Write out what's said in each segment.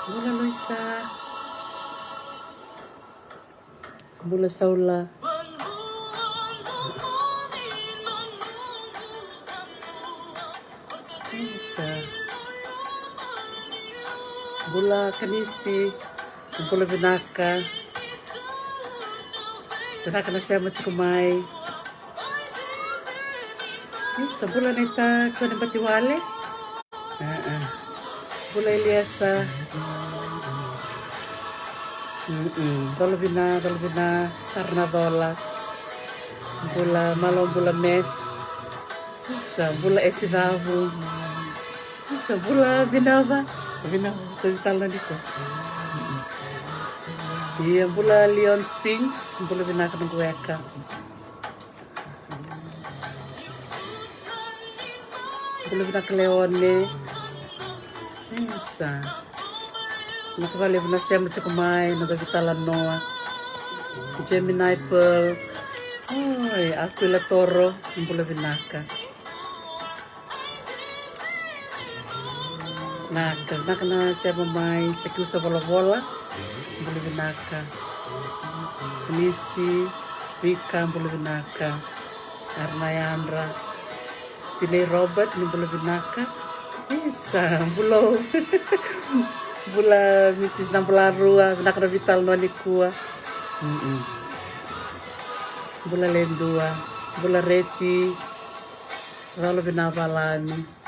Bula Luisa. Bula Saula. Luisa. Bula Kanisi. Bula Binaka. Binaka na siya machukumay. Sa bula na ita ko na batiwale. Bula Eliasa. Dolbina Carnadola. Bula Malong Bula Mes. Sa bula Esinabu. Sa bula Binava. Binava, talo nito. Iya, bula Leon Sphinx. Bula Binaka ng Gueca. Bula Binaka Leone. Isa. Nakabali na siya machukumay. Nagagitala Noah. Gemini Pearl. Ay, Aquila Toro. Ang Bula Binaka. Naka na siya mamay sa Kusa Bola-Bola. Bula Binaka. Nisi, Vika, Bula Binaka. Arnayandra. Tilay Robert, Bula Binaka. Isa, Bulo. Bula Mrs. Nambularua, Binaka na Vital no Anikua. Bula Lendua. Bula Reti. Rolo Binabalani.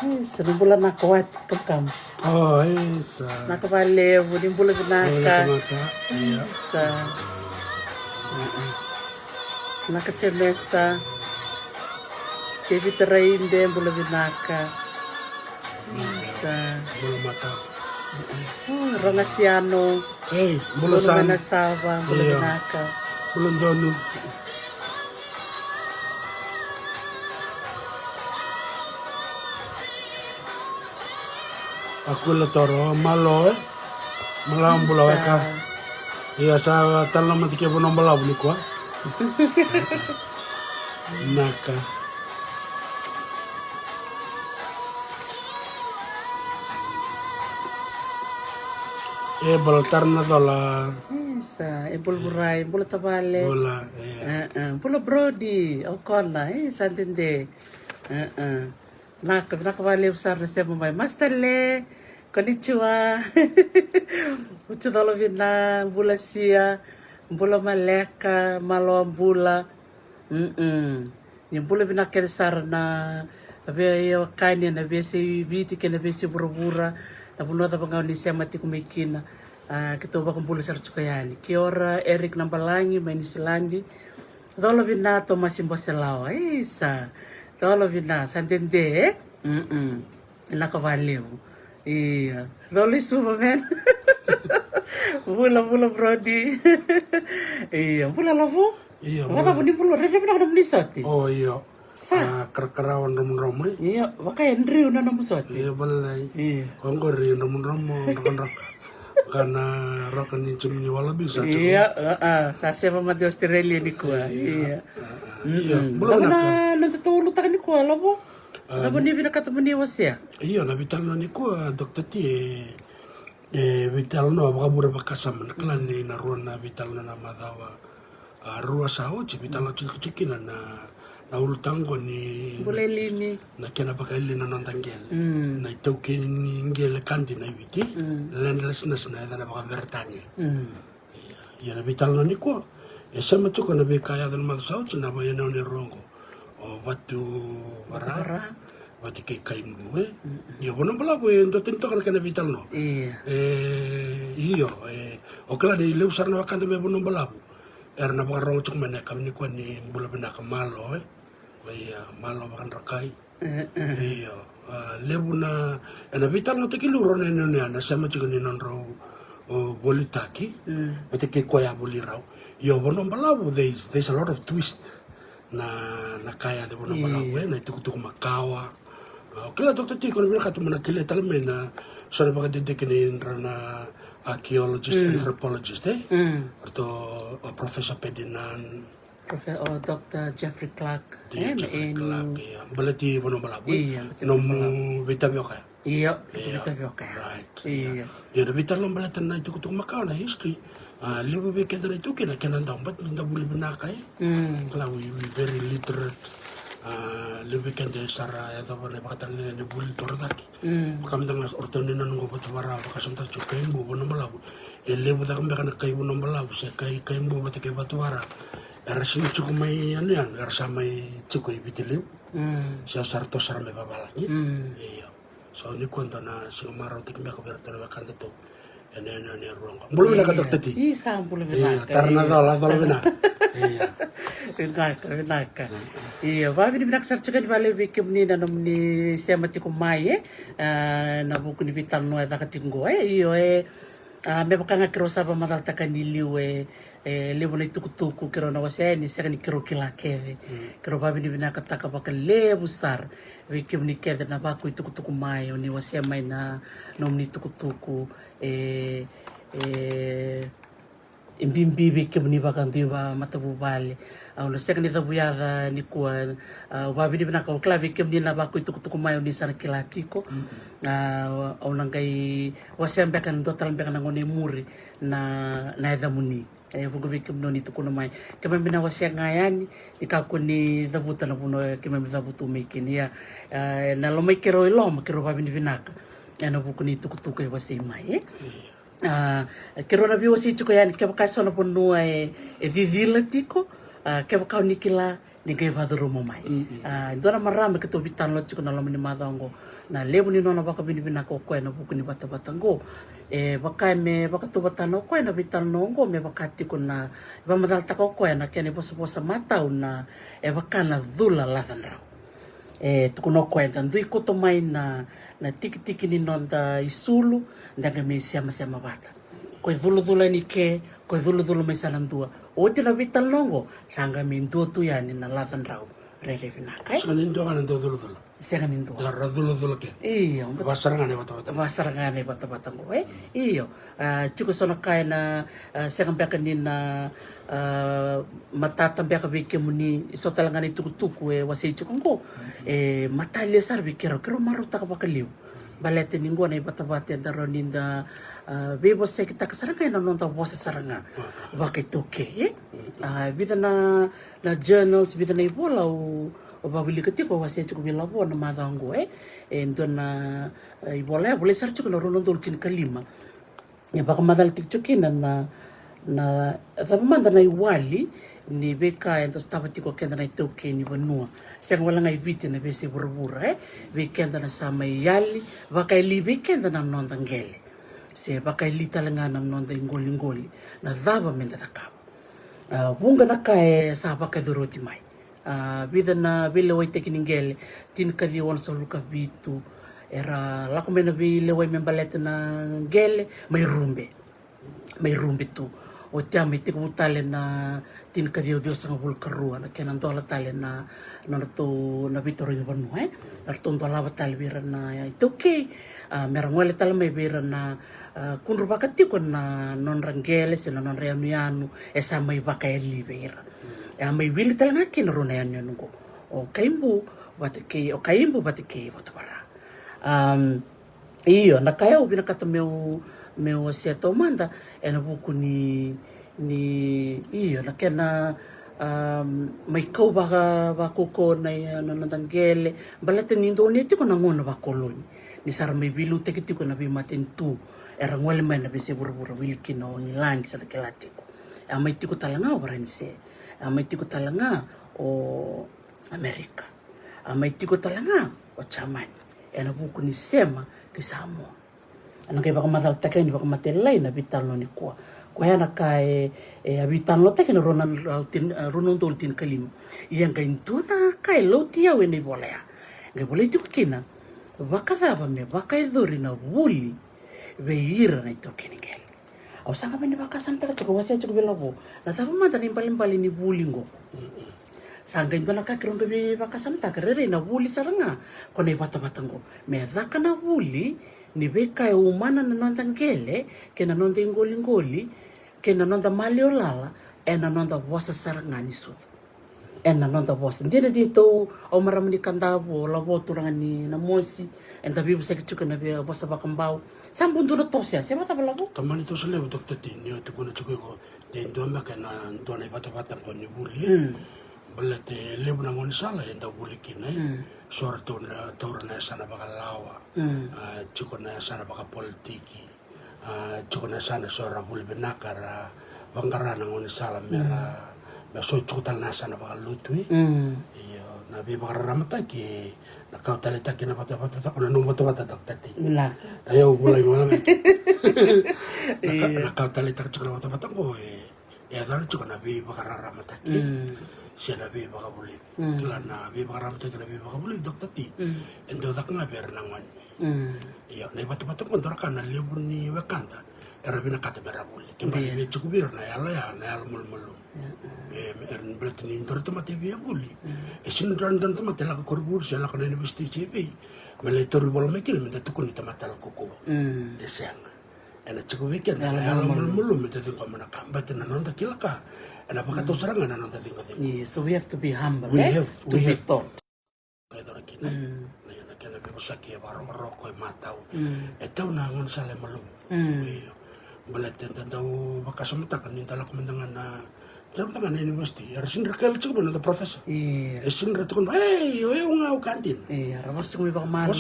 Isa, bula nakawat kam. Oh, isa. Nakabalevo, din bula binaka. Mata. Iya. Isa. Nakachemesa. David Rainde, bula binaka. Isa. Bula mata. Rongasiano. Hey, bula san. Manasawa, bula Iya. binaka. Bula donu. Aquila Toro, malo malam bula waka. Iya, sa talo matike bono bala buli kwa. Naka. Bala tarna dola. Isa, bula buray, bula tabale. Bula. Bula Brody, Okona, santinde. Nakabali usar na siya mamay. Master Le, konnichiwa. Ucho dalo vina, bula siya, bula maleka, malo ang bula. Yung bula vina kersar na, abe yung kanya na abe si biti ka na abe si burubura, na punota pa nga ni siya mati kumikina. Kito ba kung bula sar chukayani. Kiora, Eric Nambalangi, Mainisilandi. Dalo vina to masimbo selawa. Isa. Dolo vina, santende, nakabaliw. Iya. Dolo suba, men. Bula Brody. Iya, bula lavo. Iya. Wala po ni bula, rede na kada mulisoti. Oh, iya. Sa? Kerkerawan rom-rom Iya, waka Andrew na namusoti. Iya, balay. Iya. Kongkori rom-rom rak karena rakan ni cumni wala bisa. Iya, sa siya mamadi Australia ni kuwa. Iya. Iya, Labo na natutulog ta ni kuwa, labo. Labo ni binakatamo ni wasya. Iya, na vital no ni ko dokter ti vital no baka bura baka sama naklan ni naruan na vital na madawa. Rua sao ci vital no cikina na ultango ni Bule limi. na kena baka ili na nantangel. Na itau ke ni ngel kandi na witi. Landlessness na na baka vertani. Iya, na vital no ni ko. Sama tu kana be kaya dan mal sao ci na ba yana ni rongo. O watu bara. Wati kay kaimbu Yo bono bala ko endo tento kana vital no. Iya. Iyo o kala de leu sarna wakanda me bono bala. Erna ba rongo cuk mena kam ni ko ni bula bena kamalo Iya, malo bakan rakai. Iyo. Lebu na vital no tekiluro na na sama cuk ni non ro o bolitaki. Wati kay ko ya bolirao. Yo bono bala there's a lot of twist na kaya de bono bala na itukutuk makawa. Kila dokter ti kono ka tumana kile talme na sona baka dedekini na archaeologist anthropologist Orto professor Pedinan Dr. Jeffrey Clark. Jeffrey Clark. Balati bono balabu. Iya, No vita bioka. Iya, kita bioka. Right. Iya. Dia vita lom balatan na itu kutuk makana history. Libu beke dari itu kena kena dampat minta buli benakai. Kalau we very literate. Libu kende sara ya tahu nih pakatan ini buli torataki. Kami tengah ortonin nunggu batu bara pakasam tak cukai bu bono balabu. Libu tak kami kai bono balabu sekai kai bu batu kai batu bara. Erasin cukup mai anian, erasa mai cukup ibitilim. Saya sarto sarame babalanya. Iya. So ni kuanto na sinumaraw tikmi ako berto na wakanda to. Ene ruang. Belum nak kata tadi. Isa belum Iya, tarna dala bina. Iya. Vinaka. Iya, vavi ni binak sarchuka ni vale vikim ni na nomni siamati kumai na buku ni bitan no eta katingo iyo me bakanga kiro saba madal takani liwe levo na tukutuku kiro na wase ni saka ni kiro kila keve kiro vavi ni binaka taka baka levo sar vikim ni keve na baku tukutuku mai ni wase mai na nomni tukutuku imbimbi vikim ni bakandiwa matabu bale au na saka ni tabuyaga ni kuwa vavi ni binaka ukla vikim ni na baku tukutuku mai ni sana kila tiko au nangai wase ambekan total ambekan ngone muri na edha muni vungu vikim no ni tukuna mai kama bina wase ngayani ikakuni dabuta na puno kama dabutu mekini ya na lo mai kero ilom kero vavi ni binaka na buku ni tukutuku wase mai kero na bi wase tuko yani kaba kasona puno vivila tiko kaba kau nikila ni kai vaduru mai ndora marama ke to bitan lo tuko na lo ni madango na lebu ni nona baka bini bina ko na buku ni bata batango baka me baka to batano ko na bitan nongo me baka tiko na ba madal ta ko na kene posa mata una baka na dhula lathanra tuko no ko na ndui ko to mai na tiki ni nonda isulu ndaga me siama bata ko dhula ni ke ko dhulu me salandua o te na bitan nongo sanga me ndo tu yani na lathanra rele bina kai Sanga ndo kana ndo dhulu. Sega nindo. Darra dhulu ke. Iyo. Basarangane bata. Basarangane bata ngo iyo. Chiko sono kai na sega mbeka ni na matata mbeka bike muni sotalangane tukutuku wase chiko ngo matalia sarbi kero maruta ka bakaliu. Balete ningo na bata ndaro ninda bebo se kita kasaranga na nonta wasa saranga. Bakitoke vida na journals vida na ibola o babili ketiko wase chuko bila bo na madango ndona ibola boleh sar chuko rono dol tin kalima ya baka madal tikchukina na thamanda na iwali ni beka ento stava tiko kenda na itoke ni banua seng wala ngai vite na bese burbura be kenda na sama yali baka ili be kenda na nonda ngele se baka ili talanga na nonda ngoli na dhava menda takaba bunga na kae sa baka duroti mai vida na vile wai tekiningele tin kadi wan sa luka vitu era lako mena vile wai membalete na ngele mai rumbe tu o tiame tiku utale na tin kadi o diosa ngabul karua na kenan dola tale na to na vitoro ni banu arton dola batale bira na itoke merangwale tale mai bira na kunru bakatiko na non rangele se na non reamianu esa mai bakaeli bira mai wili talanga kina rona yanyo nungo o kaimbu batike batwara iyo na kaya ubina kata meu seto manda ena buku ni iyo na kena mai kau bakoko na nantangele balate nindo ni tiko na ngona bakoloni ni sar mai bilu tiko na bimaten tu era ngwele mai na bese burbura wilkino ni langi sa kelatiko mai tiko talanga oranse mai tiko talanga o Amerika mai tiko talanga o Germany ena buku ni sema ki Samoa ana kai baka matal takeni baka matelai na bitalo ni kwa yana kai bitalo takeni ronan tin kalim yang kai tuna kai lotia we ni bolea ngai boleh tiko kina baka daba me baka idori na wuli veira na itokeni gel au sanga meni baka samta ka wase chuko belabo na taba mata ni palimpali ni bulingo sanga indona ka kirondo be baka samta ka rere na wuli saranga kone bata-batango me dhaka na wuli ni beka umana na nonda ngele ke na nonda ngoli ke na nonda maliolala na nonda wasa saranga ni sufu na non da boss ndina dito o maramani kandavo la voturanga ni na mosi and da bibu sekchuka na be bossa bakambao sambundu na tosia se mata balago tamani to sele dokta tinio to kuna chuko ko den do ma kana do na bata ko ni buli balate lebu na ngoni sala enda buli kina sorto na torna sana bakalawa chuko na sana baka politiki chuko na sana sora buli benakara bangara na ngoni sala mera na so chuko na sana baka lutui iyo na be bakara ramata ki na kau tali taki na bata ko na numba to bata tati la ayo bulay wala me na kau tali taki chuko na bata ko ya dara chuko na be bakara ramata ki siya na be baka buli kila na be bakara ramata ki na be baka buli dokta ti endo dak na ber nangan iya na bata ko ndora kana lebu ni wakanda era bina kata berabuli kembali be chuko bir na ya na yala mulmulum erin bretni ndora tomate be buli esin dan tomate la korbur siya la kana university cb mele toru bol mekin minta tukun tomate la koko esiang ena chuko weekend na yala mulmulum minta tin ko mana kambat na nonda kilaka ena pakato serangan na nonda tingo so we have to be humble we have to be taught kador kina na yana kana be bosaki barong roko matau etau na ngon sale malum balaten tandau bakasamata kan nintala kumandangan na tangan na university arasin rakel chuko na professor esin ratukon oyo nga kantin rawas chuko baka malu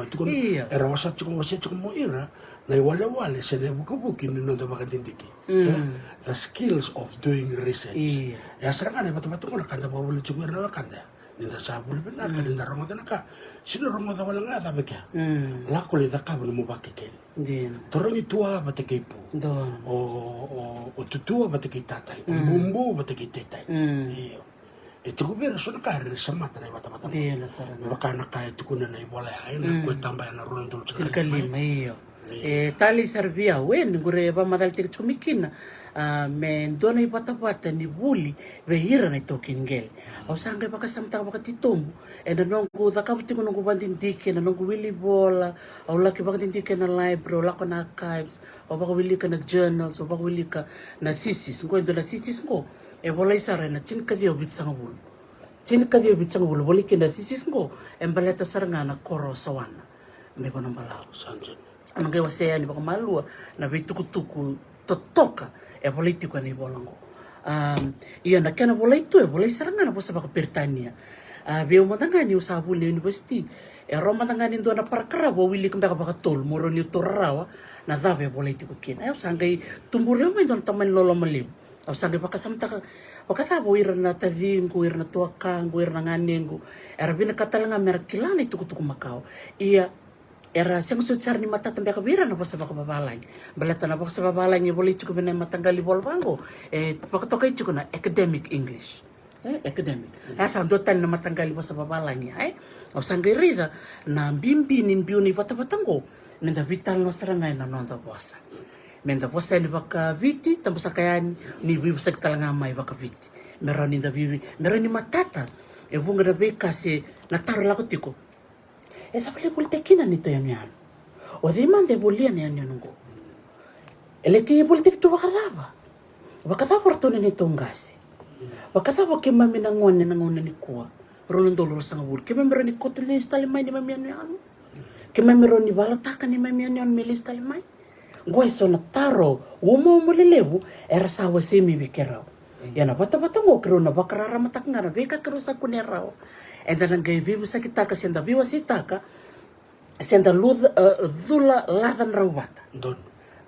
tukon era wasat chuko mo ira na wala sene buku ni nonda baka tindiki the skills of doing research ya serangan na batu ko kanda bawul chuko na kanda ninda sabul bina ka ninda rongoda naka sino rongoda wala nga tabe kya la ko le daka mo bakikel torongi tua batekipu o tutua bateki tatai bumbu bateki tetai iyo itu kubera sona kare samata na bata baka nakaya tukuna na ibola ay na ko tambay na rondol kalima iyo tali servia wen gure ba madal tik chumikina men dona ipata ni buli behira na tokingel o sange baka samta baka titombu na nongu dakabuti ko nongu bandindike na nongu wili bola o laki baka dindike na library o lako na archives o baka wili ka na journals o baka wili ka na thesis ngo ndo na thesis ngo bola isara na chinka dio bitsanga bulu chinka dio bitsanga bulu boli kina thesis ngo baleta saranga na koro sawana me kono balao sanjen anong wasaya ni baka malua na bitukutuku totoka politiko ni bolango iya na kana bolai tu bolai saranga na bosa baka pertania beu matanga ni usabu ni university roma tanga ni ndo na parakara bo wili kamba baka tol moro ni torrawa na dabe bolai tiko kina ay sangai tumbure mo ndo taman lolo malim au sangai baka samta baka tabo ira na tadingu ira na tuakangu ira na nganengu bina katalanga merkilana tukutuku makao iya era seng sutsar ni mata tambe kabira na bosa baka babalang balata na bosa babalang ni boleh cukup na matanggali bol bango baka tokai cukup na academic English academic asa dotan na matanggali bosa babalang ya au sanggirida na bimbi nin biuni bata-batango nenda vital no sarangay na nonda bosa menda bosa ni baka viti tambo sakayan ni bibi sa talanga mai baka viti meron ni da bibi meron ni matata bunga da beka se na tarla ko tiko esa pale politekina nito yan yan. O di man de bulian yan yan ngo. Eleki politik tu bakadaba. Bakadaba porto ni nito ngasi. Bakadaba ke mami nangon ni kuwa. Ronon dolor sang bur. Ke mami roni kotel ni stalimay ni mami yan. Ke mami roni balatakan ni mami yan milis stalimay. Gua so na taro. Umo mulelebu era sawa semi bikeraw. Yana bata-bata ngo kero na bakarara matak nga na beka kero sa kuneraw. And then ngai vivu sa kitaka senda viwa sitaka senda dhula lathan rawata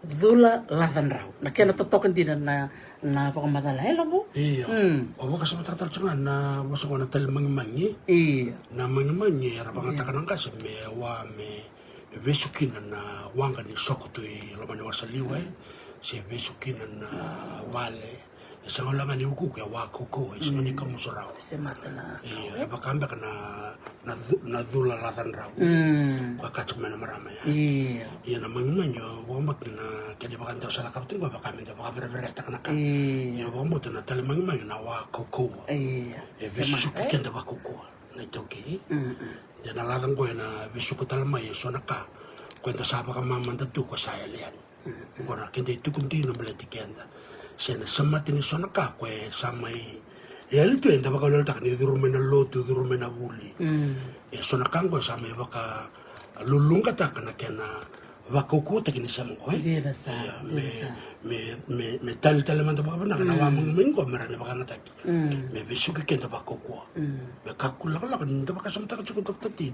dhula lathan raw na kaya natotokan din na pakamadala mo iya o baka sa matatal tsungan na basa ko na tal mangimangi na mangimangi era pangatakan ang kasi me besukinan na wanga ni sokoto lomani wasaliwa si besukinan na wale sa ulangan ni uku kaya wako ko sa ni kamusuraw semata na iya bakamba ka na dhula lathan raw bakatsuk mana marama ya iya na mangimanyo wambot na kaya bakan daw sa lakaptin ko baka minta baka bereberetak na ka iya wambot na tali mangimanyo na wako ko iya besukikan da wako ko na ito ki iya na lathan ko na besukutalama iya so na ka kwenta sapa ka mamantatu ko saya liyan kung na kinti itu kundi na malatikianda siya na samatin ni sonaka kwe samay e ali tu enda baka nal takni durumena lotu durumena buli e sona kango sa me baka lulunga takana kena vakuku takini sama ko Dira sa. me tal manda baka na na wamang mingo mera ne baka nataki me besuki kenda vakuku me kakula kala kan nda baka samta ka chukot tati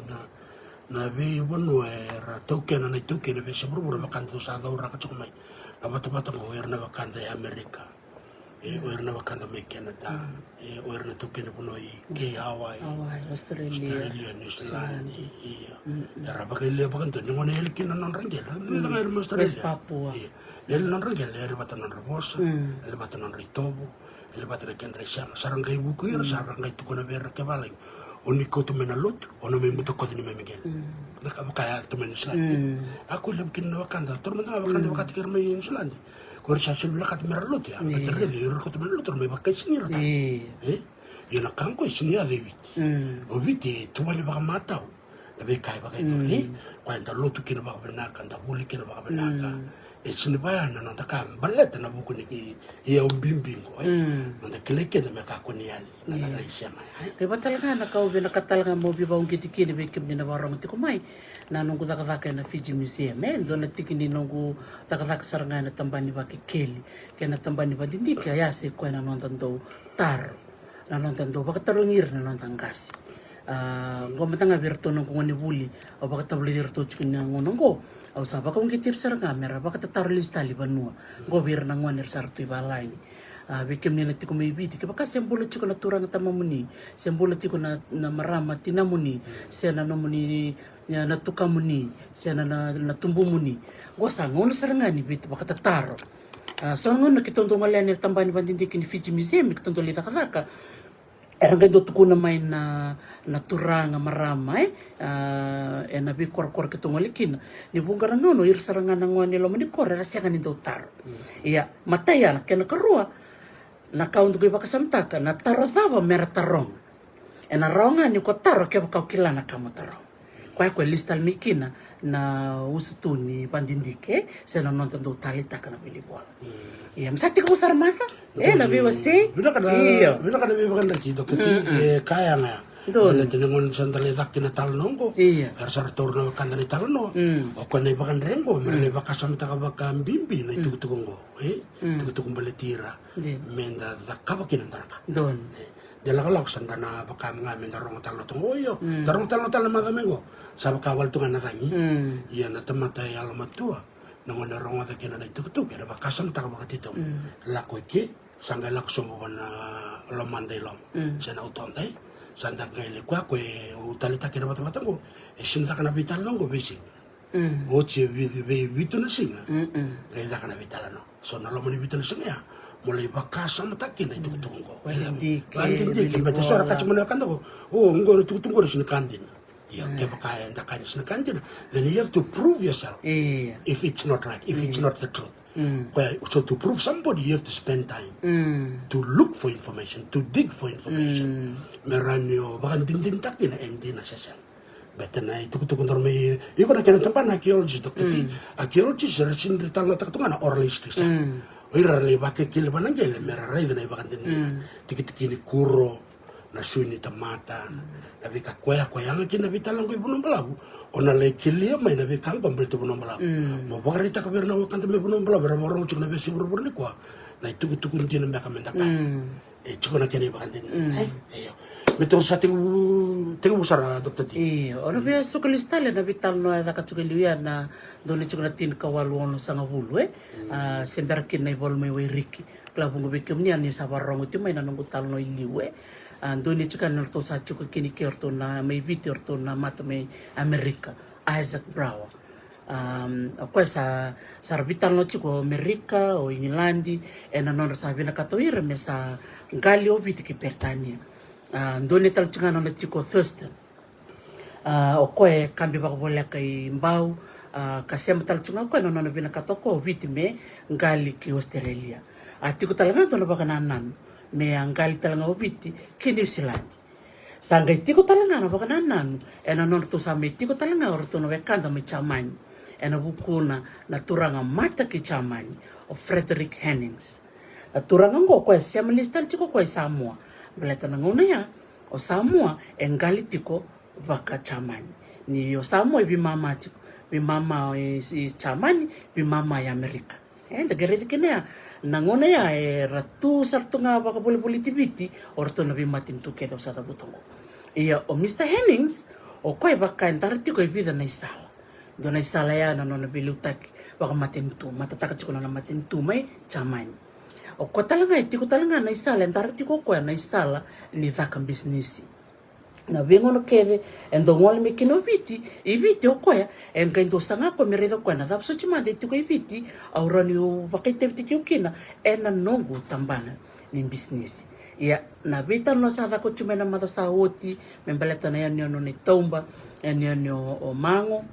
na ve bono era tokena na tokena be saburu baka nda sa da ura ka chukumai na bata ngo era na baka nda Amerika oer na wakanda me Canada oer na tokena puno i ke Hawaii Australia New Zealand era baka ile baka ndo ngone elkina non rangela nga era Australia Papua el non rangela era bata non Rabosa el bata non Ritobo el bata na ken resana sarangai buku era sarangai tukona vera ke balai oni ko to mena lot ono me muto ko ni me Miguel na ka baka to mena Island aku lebkin na wakanda tormenta wakanda wakati kerme Island Kor sa silbila kat meralot ya, betere de yor ko temen lotor me bakay sinira ta. Yana kanko sinia de viti. O viti tu bani baka mataw. Nabe kai bakay tuli, kwanta lotu kina baka benaka, nda huli kina baka benaka. E sinibaya na nanda ka baleta na buku ni iya umbimbingo. Nanda kileke na me kako ni ali, nanda na isema. Kaya ba talaga nakauwi nakatalaga mo biba ang kitikini bekim ni nawarang tikumay na nung takataka na Fiji Museum doon na tikini nung takataka sarangan na tambani ba kikeli kaya na tambani ba dindi kaya yasi ko na nonton do taro na nonton do baka tarungir na nonton gasi gomatanga virto nung kung buli o baka tablir to chikin na ngunong go o sa baka mong kitir saranga mera baka tataro listali banua gobir na ngwanir sarto ibalay bikim ni nati ko may biti baka sembulat ko na turang tamamuni sembulat ko na marama tinamuni siya na namuni ya natukamuni siya na natumbumuni gosa ngono sarangani bit baka tataro so ngono kitondong alyan tambani bandindikin Fiji Museum kitondong lita kataka erang gando tuko na may na turang marama na bikor kitong alikin ni bungarang ngono irsarangan ng nilo manikor rasya kanin do taro iya matayan kaya nakarua nakaunto ko ipakasamtaka na tarodhava mera tarong na raonga ni ko taro kaya baka kilana kamo tarong kwa listal mikina na usutuni pandindike sa nonton do talita kana bilibola iya msati ko sarmata na viwa se bina kada viwa kada ki dokati kaya nga Wala tinangon sandali daki na talongo. Ersar torno kanda ni talono. O kone bakan rengo, merle bakasam taka bakam bimbi na itukutungo. Itukutungo baletira. Menda dakaba kinandaraka. Don. Dalakalak sandana bakam nga menda rongo talo tungo yo. Darong talo talo madamengo. Sa bakawal tunga na tangi. Iya na tamatay alamatua. Nangon na rongo daki na itukutung. Kaya bakasam taka bakatito. Lako iki. Sangga laksomo na lomanday lom. Siya na utonday. Sanda kaile kwa kwe utalita kina bata go sinta kana vital no go bisi oche vitu na singa kaida kana vital no so na lo moni vitu na singa mulai bakasa matakina itu tungo banding dik beta sora ka chumuna kanda go ngo tungo ro sinakandin ya ke bakaya ndakani sinakandin then you have to prove yourself if it's not right if it's not the truth. So to prove somebody, you have to spend time to look for information, to dig for information. Meranyo, bakan din takin na hindi na siya. Better na ito kutukundor may, yung na kinatampan archaeologist, Dr. T. Archaeologist, rasin ritang na taktungan na oral history siya. O irarali bakit kilipan ng gele, meraray na ibakan din. Tikit-tikini kuro, na suni tamata, nabi kakwaya nga kinabitalang ko ibunong balabu. O nalay kilia may nabi kang pambelto bunong balabu. Mabakarita ka pero na wakanta may bunong balabu, pero marong chuk nabi siguro ni kwa, na itukutukun din ang baka mendaka. Chuk na kinibakan din. Betul sa tingu busara Dr. T. Ono biya sukalistale na vital no ada katsukiliya na doni chuk na tin kawaluon sa ngabulu semberkin na ibol may wiriki. Klabong bikim niya ni sa barong iti may nanunggutal no iliwe. Doni chika norto sa chuk kinikerto na may vitorto na mata may Amerika Isaac Brower. Ako sa vital no chiko Amerika o Ingilandi non sabi na katoira me sa ngali o viti ki Pertania. Doni tal chingano na chiko Thurston. O koe kambi baka boleh kay mbau kasema tal chingano koe no bina katoko viti me ngali ki Australia. Tiko talaga to na baka nanan me ngali talaga o viti ki New Zealand. Sangay tiko talaga na baka nanan non to sa me tiko talaga or to no bekanda me chamani. Buku na turanga mata ki chamani o Frederick Hennings. Turanga ngo koe siya malistal chiko koe Samoa. Beleta na ngona ya o Samoa engali tiko vaka chamani. Ni o Samoa bi mama tiko. Bi mama si chamani bi mama ya Amerika. Da geredi kene ya na ngona ya ratu sartunga vaka boli tibiti o ratu na bi matin tu kedo sa tabutongo. Ia o Mr. Hennings o koe vaka entara tiko i vida na isala. Do na isala ya na nona bilutaki vaka matin tu matataka tiko na matin tu mai chamani. O ko talanga tiko talanga na isala entara tiko koe na isala ni vaka business. Na vengo no keve endo ngole me kino viti I viti o koe en kendo sanga ko mereda koe na dap so chima de tiko I viti aurani o vakaite viti kina ena nongo tambana ni business. Ia na vita no sa ko chumena mata sa oti membeleta na yani no ni tomba yani o mango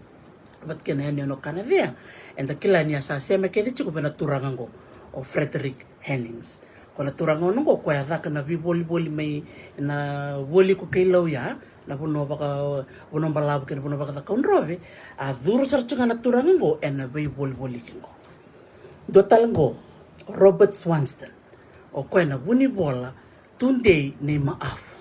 bat kena yani no kanavea enda kila ni asa sema kede chiko bena turangango o Frederick Hennings. Kona turango nungo ko ya na vi boli mai na boli ko kailau ya na puno baka puno balab ke puno baka kaunrove a duro sartunga na turango en vi boli kingo. Do talango Robert Swanston o ko na buni bola tunde ni maafu.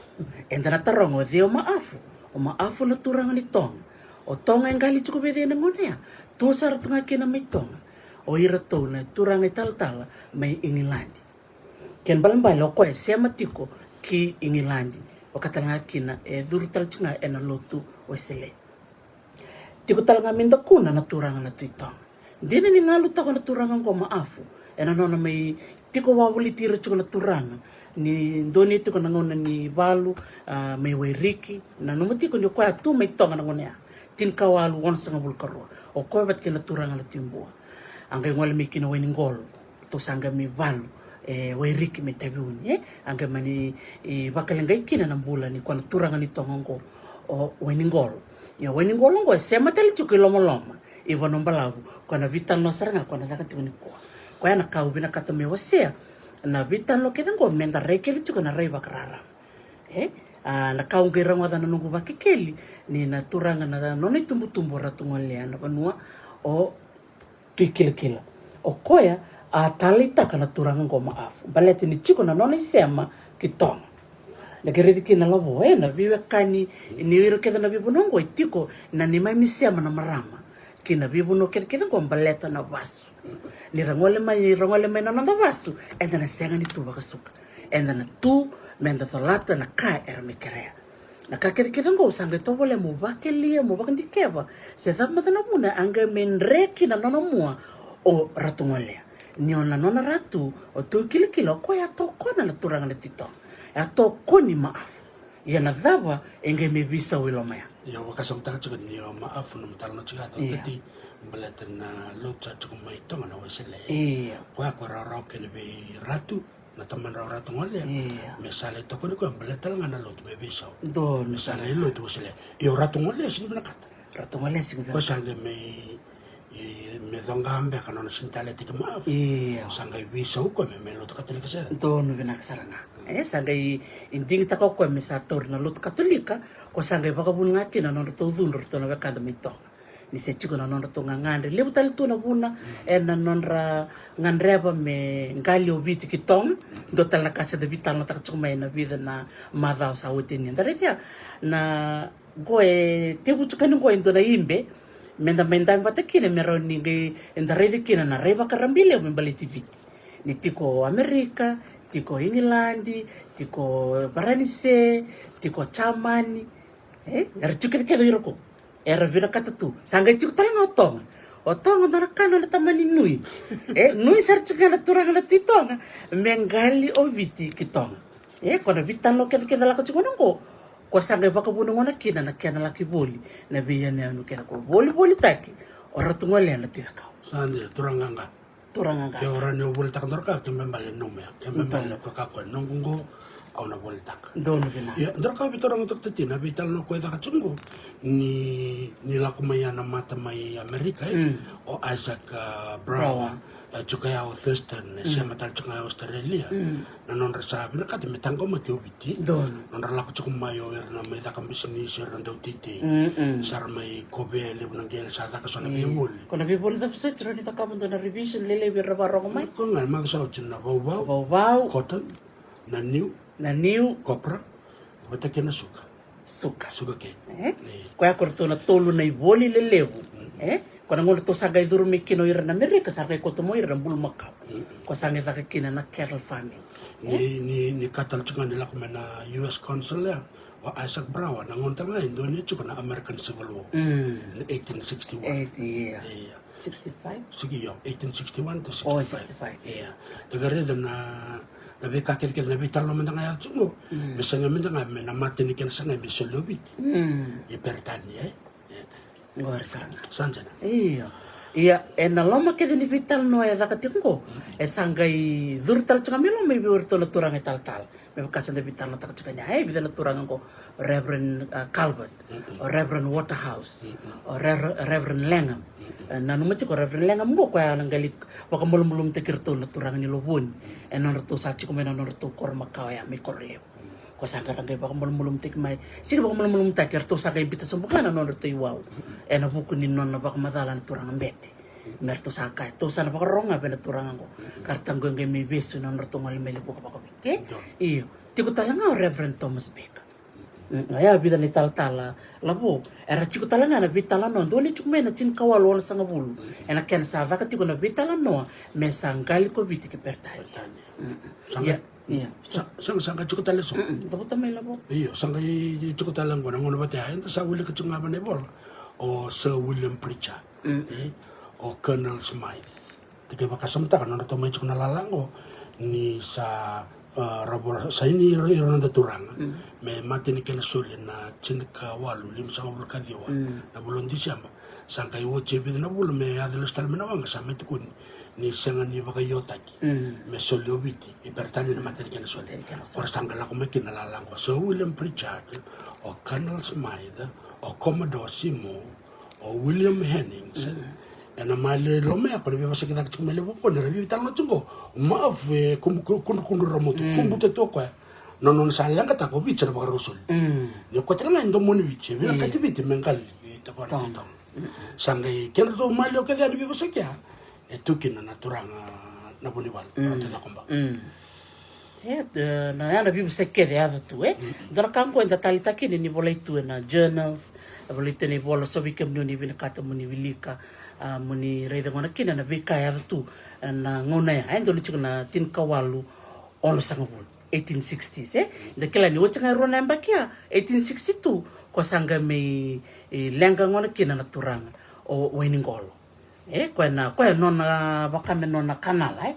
Enda na tarango dio maafu o maafu na turanga ni tong. O tonga engali chuko bede na ngone tu sartunga kina mai tonga. O ira to na turanga tal mai England. Ken balambay lo koe sema tiko ki Ingilandi o katalanga kina duru talchinga na lotu wesele. Tiko talanga minda kuna na turanga na tuitong. Dina ni ngalu tako na turanga ko maafu na nona may tiko wawuli tira chuko na turanga ni doni tiko na ngona ni balu may wairiki na numatiko ni koe atu may tonga na ngona tin kawalu onsa nga bulkarua o koe bat kina turanga na timbua. Angay ngwala may kina weningol to sanga may balu wairiki me tabiuni anga mani vakalengai kina na mbula ni kwa turanga ni tongongo o weningolo ya weningolo ngo sema tali chuki loma iwa nombalavu kwa na vitan no saranga kwa na takati ni kwa na kau bina kata me wasea na vitan lo keda ngo menda reke li chuki na rei bakrara na kau ngira ngwa na nungu bakikeli ni na turanga na noni tumbu ratungolea na panua o tuikilekila o koya a talita kana turanga ngo maafu balete ni chiko na nona isema kitonga na geredi kina lavo na viwe kani ni wiro keda na vibu nongo itiko na ni mai misema na marama kina vibu no keda ngo baleta na vasu ni rangole mai na nanda vasu enda na senga ni tuba kasuka enda na tu menda thalata na ka ermekerea na kakeda ngo sanga tobole mo vakelia mo vakandikeva se thap matana muna anga menreki na nona mua o ratungolea ni ona nona ratu o tu kilikilo ko ya tokona na turanga na tito ya tokoni maafu ya na dhaba enge me visa wilomaya ya wakasam taka chuka ni maafu na mtala na chuka tati mbaleta na lotsa chuka mai tonga na wasele kwa rao kene be ratu na taman ratu ngole mesale tokoni ko mbaleta na lotu be visa do mesale lotu wasele yo ratu ngole sini kata ratu ngole sini ko sange me donga ambe kana na sintale tiki maafu sanga visa uko me lotu katolika seda do no bina kasaranga sanga inding ta ko me sa tor na lotu katolika ko sanga bakabunga kina no to dhunro to na bekada mito ni se chiko na no to ngangande lebu tal tu na buna na nonra ngandreba me ngali obiti kitong do tal na kasa de vital na ta chuma na vida na madha sa utini ndarefia na goe tebu tukani goe ndo na imbe menda batakine mero ninge ndareve kina na reva karambile umbaliti viti ni tiko Amerika tiko England tiko Baranise tiko Chamani erchukir kedo yuroko era vira katatu sanga chuk talanga otonga ndara kana na tamani nui nui sarchuka na turanga na titonga mengali oviti kitonga kona vitano keda la ko chukonongo ko sanga bakabuna ngona kina na kena laki boli na biyane anu kena ko boli taki oratu ngole na tika sande turanganga ke orane bol tak ndorka ke membale nume ke membale ko ka ko nongungo au na bol tak don bina ya ndorka bitorang tok tetina vital no ko da chungo ni lakumaya na mata mai Amerika o Isaac Brown juga ya Thurston sama tal juga Australia na non rasa bina kata metango ma kiobiti non rala ko cukup mayo na may da kam bisnis er ndaw titi sar may kobe le bunang gel sa da ka sona bibol ko na bibol da sa tro ni ta kam na revision lele bi rabaro ko mai ko ngal mag sa na bau cotton na new Na niu Kopra. Wata kena suka. suka. Suka ke. Koe ako rito na tolu na iboli le lewu. Kona ngono to saga iduru me kino ira na Amerika saga ko to mo ira bulu makau. Ko sange vaka kina na cattle farming. Ni katal chunga nila kumena US consul ya. Wa Isaac Brower na ngonta nga Indonesia chuka na American Civil War. 1861. 65? Sige yo, 1861 to 65. Oh, 65. Iya. Tagareda na nabi kakit nabi talo man nga chungo. Bisanga man nga me na mati ni kensa nga misolobit. Ipertani Ngor sanga. Sanjana. Iya. Iya, na loma ke ni vital no ya daka tingo. Sangai durtal changa melo me biurto na turang tal. Me kasan de vital na taka changa ai bidana turang ko Reverend Calvert or Reverend Waterhouse or Reverend Langham. Na no ko Reverend Langham mo ko ya nanggalit waka mulum te kirto na turang ni lobun. Non to sa chiko me non to kor makaya me koreo. Ko sangka rangay baka mulum tik mai sino baka mulum tak kerto sa kay bita sumbukana non to iwaw na buku ni non na baka madalan turang ambete merto sa kay to sana baka ronga bena turang ko kartang ngay may beso non to ngal meli buka baka bite iyo tiko talanga Reverend Thomas Baker aya bida ni tala labo era tiko talanga na bitala non doni chukme na tin kawalo na sanga bulu ena ken sa vaka tiko na bitala no me sangali ko biti ke pertanya iya sanga cukup talas so. Labo tamay labo. Iyo, sanga cukup talang ko nangono ba tayo ito sa wili kacunga ba nebol o Sir William Pritchard o Colonel Smythe. Tiga baka samta kan ono to may cukup nalalang ko ni sa rabor sa ini iro na turang me mati ni kena sulin na chinika walu lim sa wala kadiwa na bulon Disyemba sanga iwo chebi na bulo me adalos tal menawang sa metukun ni sanga ni baka yotaki me soliobiti ipertani na materi kena soli or sanga la kuma kina lalang ko so William Pritchard o Colonel Smythe o Commodore Simo o William Hennings na male lo me ko be basa kita chumele ko na rebi talo chungo maaf kun ramoto kumbuto to ko non sa langa ta ko bicara baka rosul ni ko tanga ndo moni biche bina kativiti mengal ita pa ta sanga kena to male ko ga be basa kya tukina na turanga na bonibal ta komba na yana bibu sekere ava tu dara kanko enda talita kini ni volai tu na journals volai tu ni vola sobi kem ni bina kata muni vilika muni reida ngona kina na bika ava tu na ngona ya endo ni na tin kawalu ono sanga bol 1860s de kila ni wocha ngaro na mbakia 1862 ko sanga me lenga ngona kina na turanga o weningolo koena nona bakame nona kanala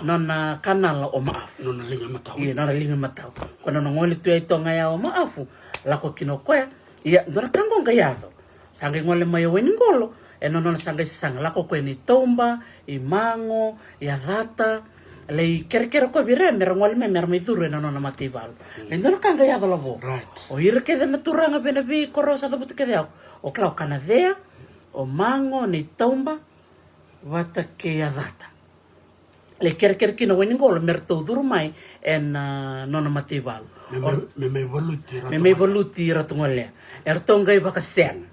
nona kanala o maaf nona linga matau nona linga matau koena ngoli tu ito ngaya o maafu lako kino koe ia dora kango ngayado sange ngole mayo weningolo nona sange sanga lako koe ni tomba I mango ia data lei kere ko bire mer ngole me mer miduru nona matibal dora kango yado lavo o ire ke na turanga bena bi korosa do butu ke o klau kanadea o mango ni tomba wata ke adata le kere kina weningolo merto durmai nona matibal me voluti ratungole ertongai bakaseng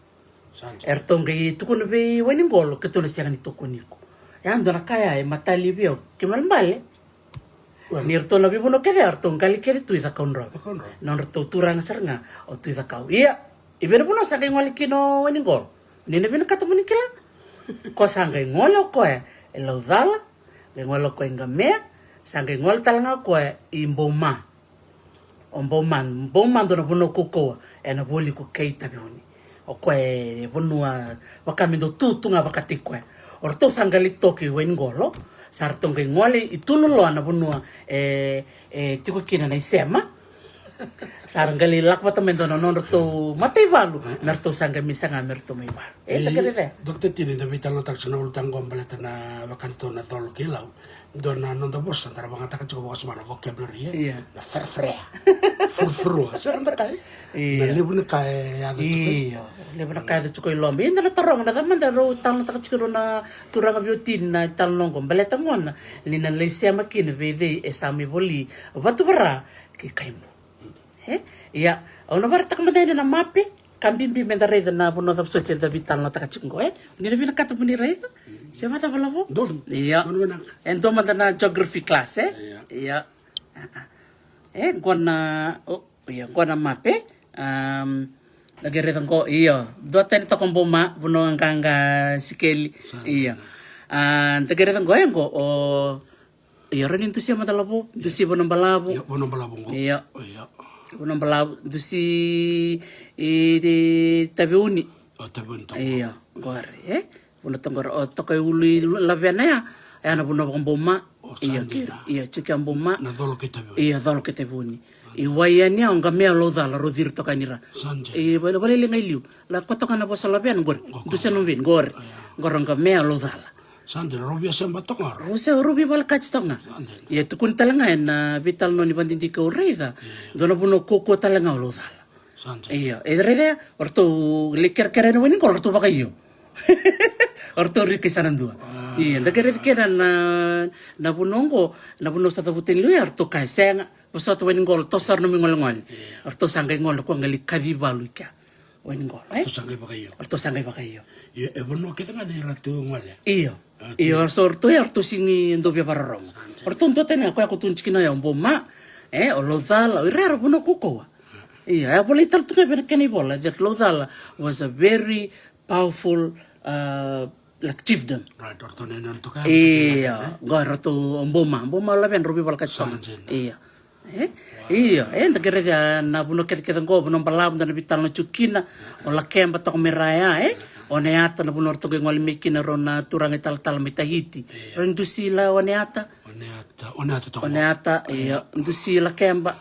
ertongai tukun be weningolo ketole siang ni tukuniko yando na kaya matali bio kemalmale nirto na bibuno kere ertongali kere tu ida konro non to turang sernga o tu ida kau iya ibere buno sa kay ngoli kino weningolo ni na bina katamuni kila ko sanga ngolo ko lo dala le ngolo ko ngame sanga ngolo talanga ko imboma omboman do no koko na boli ko keita bioni o ko bonua wakamindo tutunga bakati ko orto sanga litoki wengolo sartonga ngole itululo na bonua tiko kina na isema saranggali lakbata mendono norto matay valu merto sanga misanga merto may valu takere dokter tini da vitalo tak suna ultang gombaleta na wakanto na tol kilaw do na non da bossa tara banga taka chuko bossa mana vocabulary na ferfrea furfuru sa anda kai na lebuna kai ya lebuna kai da chuko ilombe na tarong na manda ro tal taka chuko na turanga biotin na tal non gombaleta ngona lina lesia makine vede esami boli batubara ki kaimbo ia ona bar tak madai na mape kambimbi menda reda na bono da so da vital na takachingo ni vina kata buni reda se vada balavo don ia endo manda na geography class ia Gona gona mape nageretan ko dua tani to komboma buno nganga sikeli nageretan ko o rin tu siya matalabo tu si bono balabo bono balabo ngo bono balabo tu si tabiuni tabiuni to gore bono tongor o to ko uli labiana ya ana bono komboma chiki amboma na dolo ke tabiuni dolo ke tabiuni iwayani ang gamea loda la rodir to kanira bale lengai liu la kotoka na bosa labian gor tu senubin gor gorong gamea loda la Sandra, Rubia samba tonga. Rubi bal kach tonga. Ya tukun talanga na vital no ni bandindi ka urida. Dona buno koko talanga ulodal. Sandra. Iya, edrede orto liker keren wani ko orto bakayo. Orto rike sanandua. Iya, ndakere kera na bunongo, na buno sa tabutin lu orto kasenga. Bosato wani ngol tosar no mingol ngol. Orto sangay ngol ko ngali kavi baluka. Wani ngol, Orto sangay bakayo. Ya, bono kita ngani ratu ngol. Iya. Orto singi ndobia bararong. Orto tena ko tunchikina ya mboma. Olodala, raro buno kuko. Yeah, boleh tal tu kan bola. That Lodala was a very powerful like chiefdom. Right, orto nenon to ka. Orto mboma la ben robi bal kachong. Enta kere na buno kete ngo buno balam dan bital no chukina o la kemba to meraya oneata na buno orto ngol mikina rona turang tal mitahiti. Rendusi la oneata ndusi la kemba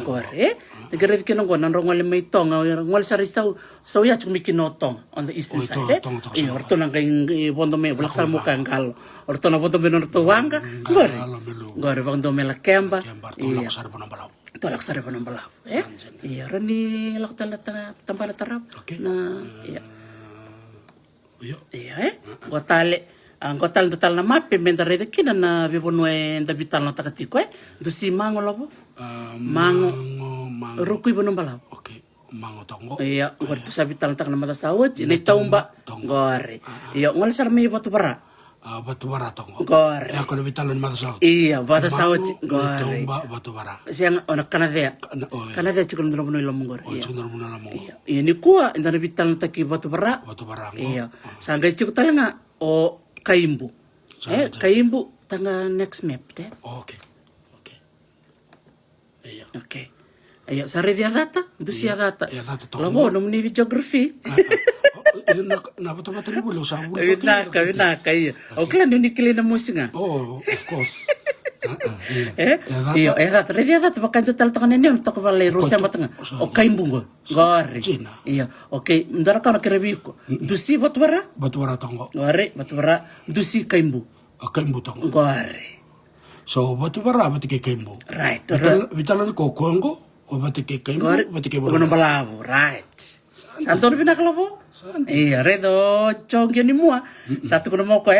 gore kere kino ngo nan ngol mai tonga ngol saristau so ya chumikino tong on the eastern side orto nang bondo me blaksar muka ngal orto na bondo me orto wanga gore bondo me la kemba tolak sare bono balau rani lakta tambala tarap na gotale gotal total na mape mendare de kina na bibono enda bital na takatiko do si mango lobo mango rukui bono balau mango tongo gor tu sabital tak na mata sawut ni taumba gore ngol sarme batu bara batu bara tongo gore ko na bital na mata sawut batu sawut gore taumba batu bara siang ona kanadea chikon ndro bono ilom gore ni kuwa ndana bital taki batu bara sanga chiko talanga o kaimbu kaimbu tanga next map te okay sare dia data dusia data labo no mni geography na bata ni bulo sa bulo vinaka okla ni kile na musinga of course data redia data bakanto tal takane ne on vale rusia matanga o kaimbu gore okay ndara kana kerebiko dusi batwara tongo gore batwara dusi kaimbu tongo gore so batwara batike kaimbu right vital ko kongo o batike kaimbu batike bono balavo right santor bina kalavo redo chongyo ni mua satu kono moko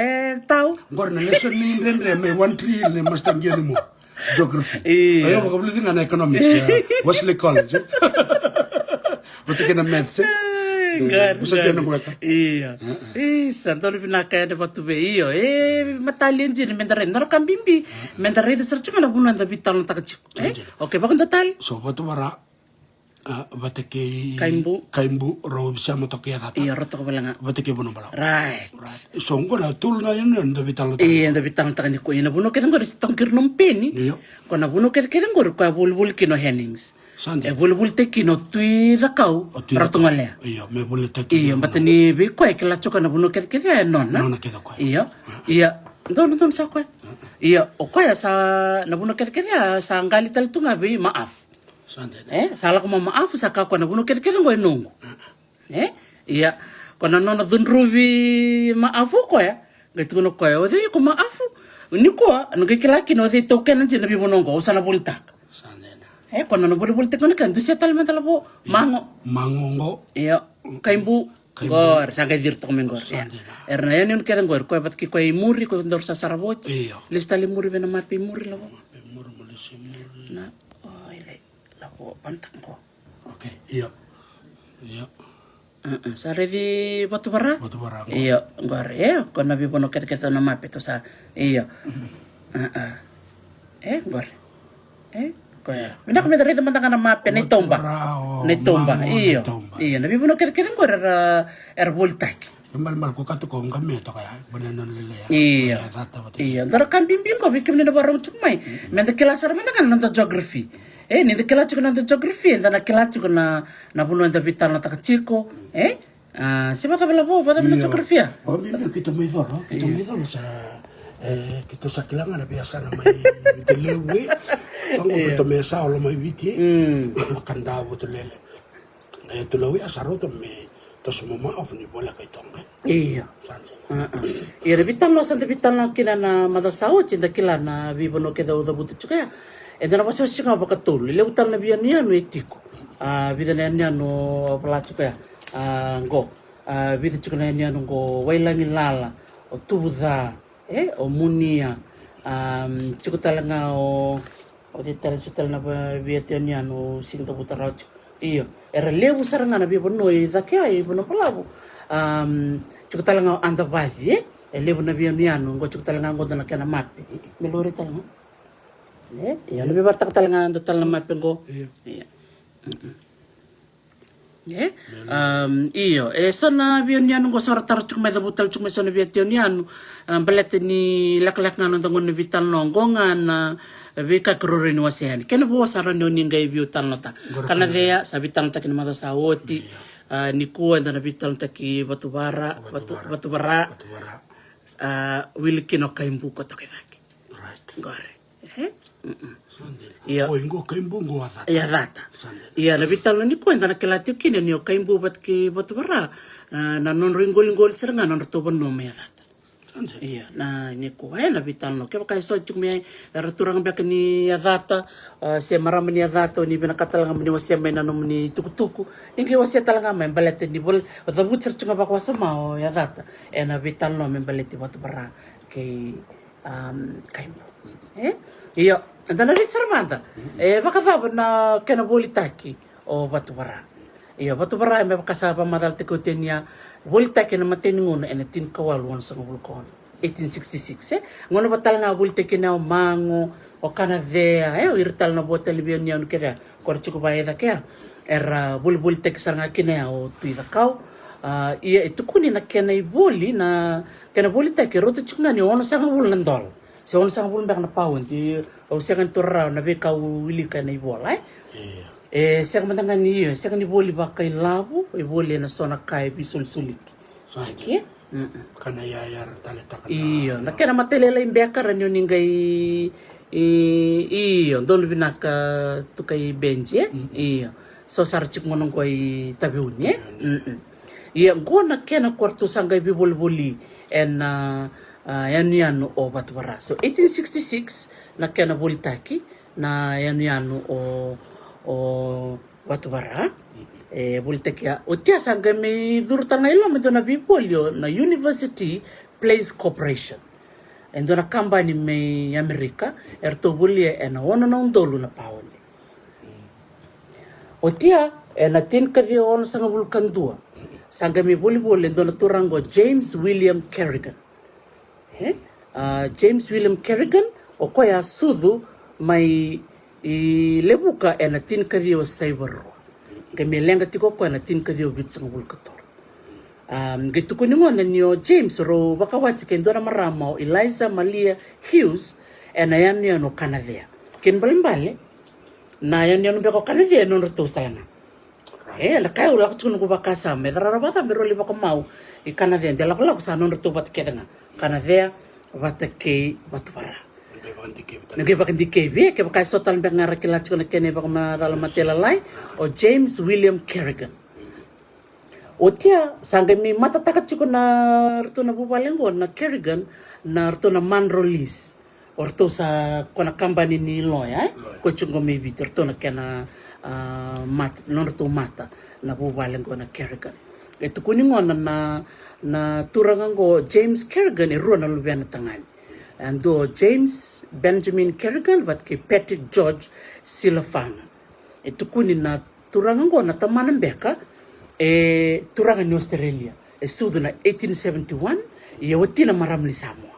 tau ngor na lesson ni ndendre me 1 trillion ne mastangia ni mo geography ayo ko beli ngana economics Wesley College batike na maths santor bina ka de batube matalien jini mendare ndar kambimbi mendare de search ngala bunan da bital takachik okay bakon total so batubara batake kaimbu ro bisa motokia data rotok balanga batake bono bala right so ngona tul na yan nda bital nda bital takani ko ina buno ketang gor stongkir nompeni kona buno ketang gor ko bulbul kino hennings bulbul te kino tui rakau ratungale me bul te batani be ko ekla chokana buno ketang nona keda ko don sa ko o ko ya sa na buno ketang sa ngali tal tunga be maaf salah ko maaf sa ka ko na buno ketang ko nungu kona nona dun rubi maafu ko gitu no ko o de ko maafu ni ko ngikila kino de token na bi bonongo usana bultak kona no bul te kono kan du setal mentalabo mango kaimbu gor sanga dir to mengor erna yan keren gor ko bat ki ko muri ko ndor sa sarabot lista li muri bena mapi muri labo na labo pantang ko sare di batu bara gor ko na bi bono ket na mapi to sa gor Mina kami dari teman-teman na mape na tomba. Na tomba. Iyo. Iyo. Nabi mo kita ko era voltaki. Mal ko kato ko ngame to kaya bananon lele ya. Iya. Iya. Dara kan bimbing ko bikim ni na barong chukmay. Menda kilasar menda kan nanta geography. Ni de kilachi ko nanta geography ndana kilachi ko na buno nda bital na takachiko. Siapa kabela po pada na geography ya. Oh bimbing kita medol sa kita sa kilangan na biasa na may telewe. Ang kita mesa olo may biti. Makandabo to lele. Na ito lawi asaro to me to sumama of ni bola kay tong. Iya. Iya bitan lo sante bitan na kina na madasawo cinta kila na bibono keda uda butu chuka. Endana paso chika bakatul. Le utan na biyan niya no etiko. Bidan niya no pala chuka. Ngo. Bidan chuka na niya no ngo wailangi lala o tubuda o munia. Chuka talanga o dital na biyan niya no sinta butarauch. Iyo, era lebu saranga na bibo no idakia ibo no palabu. Chuka talanga anda bavi lebu na biya miano ngo chuka talanga ngo na kana mapi. Melori talanga. Ya no bibar talanga anda talanga mapi ngo. Iya. Iyo, so na biya niano ngo saratar chuka mai dabutal chuka mai so na biya niano. Balete ni lak-lak nga nang ngon bital no ngo nga na bika krori no wasehan kena bo sara no ninga biutan nota kana dea sabitan ta kina mada sawoti ni ku anda bital ta ki batubara wilkino kaimbu ko to kidaki Right. gore Iya. O ingo kaimbu ngo ata. Iya data. Iya na bital ni ku anda kelati kini ni kaimbu bat ki batubara na non ringol seranga non to bonno me data. Iya, na ni ko na bital no. Kaya so chuk me raturang ba ni data se marami ni data ni binakatal nga ni wasya may nanom ni tukutuku. Ningi wasya talaga may balete ni bol. The butcher chunga ba kwasa mao ya data. Na bital no may balete batu bara kay kaimbo. Iya, anda na rin sarmanda. Baka na kanabolitaki o batu bara. Iya, batu bara may kasaba madal tikutin niya. Voltaki na matinungon na tin kawal wan sa ngulkon 1866 ngono batal nga voltaki na mango o kanadea o irtal na botel biyon niya no kaya korchu ko bayada kaya era bulbul tek saranga kina o tuida kaw iya itu kuni na kena iboli na kena voltaki roto chukna ni ono sa ngul landol se ono sa ngul mbak na pawon ti o sekan turra na be kaw wili kana ibola Seka matanga niyo, seka ni boli ba kay labo, boli na sona kay bisul sulik. Okay? Kana yayar talita kana. Iyo, nakena matelela imbeka ranyo ningay iyo, don binaka to kay benji iyo. So sarchik mo nung koy tabiuni Iya, go nakena kwarto sangay bibol-boli en yan o batwara. So 1866 nakena bolitaki na yan o batubara bultekia o tia sanga me durutanga ilo me dona bipolio na University Place Corporation and dona company me America erto bulie na ono na undolu na paundi o tia na tin kavi ono sanga bulkandua sanga me boli dona turango James William Kerrigan James William Kerrigan o koya sudu mai lebuka na tin kadio cyber kami lenga tiko ko na tin kadio bit sang bulkator gitu ko ningo na niyo James ro bakawati ken dora marama Eliza Malia Hughes na yan niyo no Canada ken balimbale na yan niyo no beko Canada no rto sana la kayo la ko ko bakasa me dara bata biro li bako mau Canada de la ko sa no rto bat kedanga Canada batake batwara Nagay bakan di kebe, kaya baka sotal mbak nga rakilat ko na kene baka madala matelalay o James William Kerrigan. O tia, sangay may matatakat ko na rito na bubalenggo na Kerrigan na rito na Manrolis. O rito sa kuna company ni Loy, ko chungo may bito rito na kena mata, non rito mata na bubalenggo na Kerrigan. Ito kuningon na turangan ko James Kerrigan ruo na lubian na tangan. Ando James Benjamin Kerrigan bat kay Patrick George Silafana. Ito kunin na turangan ko na tamanan beka turangan ni Australia. Estudo na 1871 iawati na maram ni Samoa.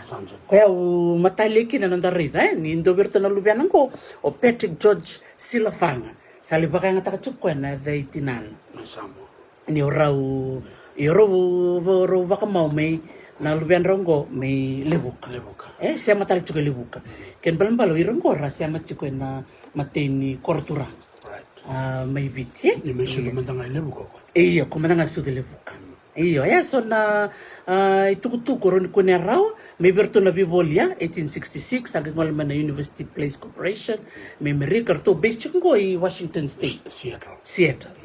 Sanjay. Koe o mataleki na nandarida ni ndo verto na lubianan ko o Patrick George Silafanga. Sali baka nga takachukwa na the itinana. May samo. Ni orau ro baka mau may na lubian rongo may lebuka. Siya matali chuka lebuka. Ken balambalo irongo ra siya matchiko na mateni kortura. Right. May biti. Ni may sudo mandanga lebuka ko. Iyo kumanda nga sudo lebuka. Iyo so na itukutuko ron ko na raw may berto na bibolia 1866 ang ngolman na University Place Corporation may merikarto based ko i Washington State. Seattle.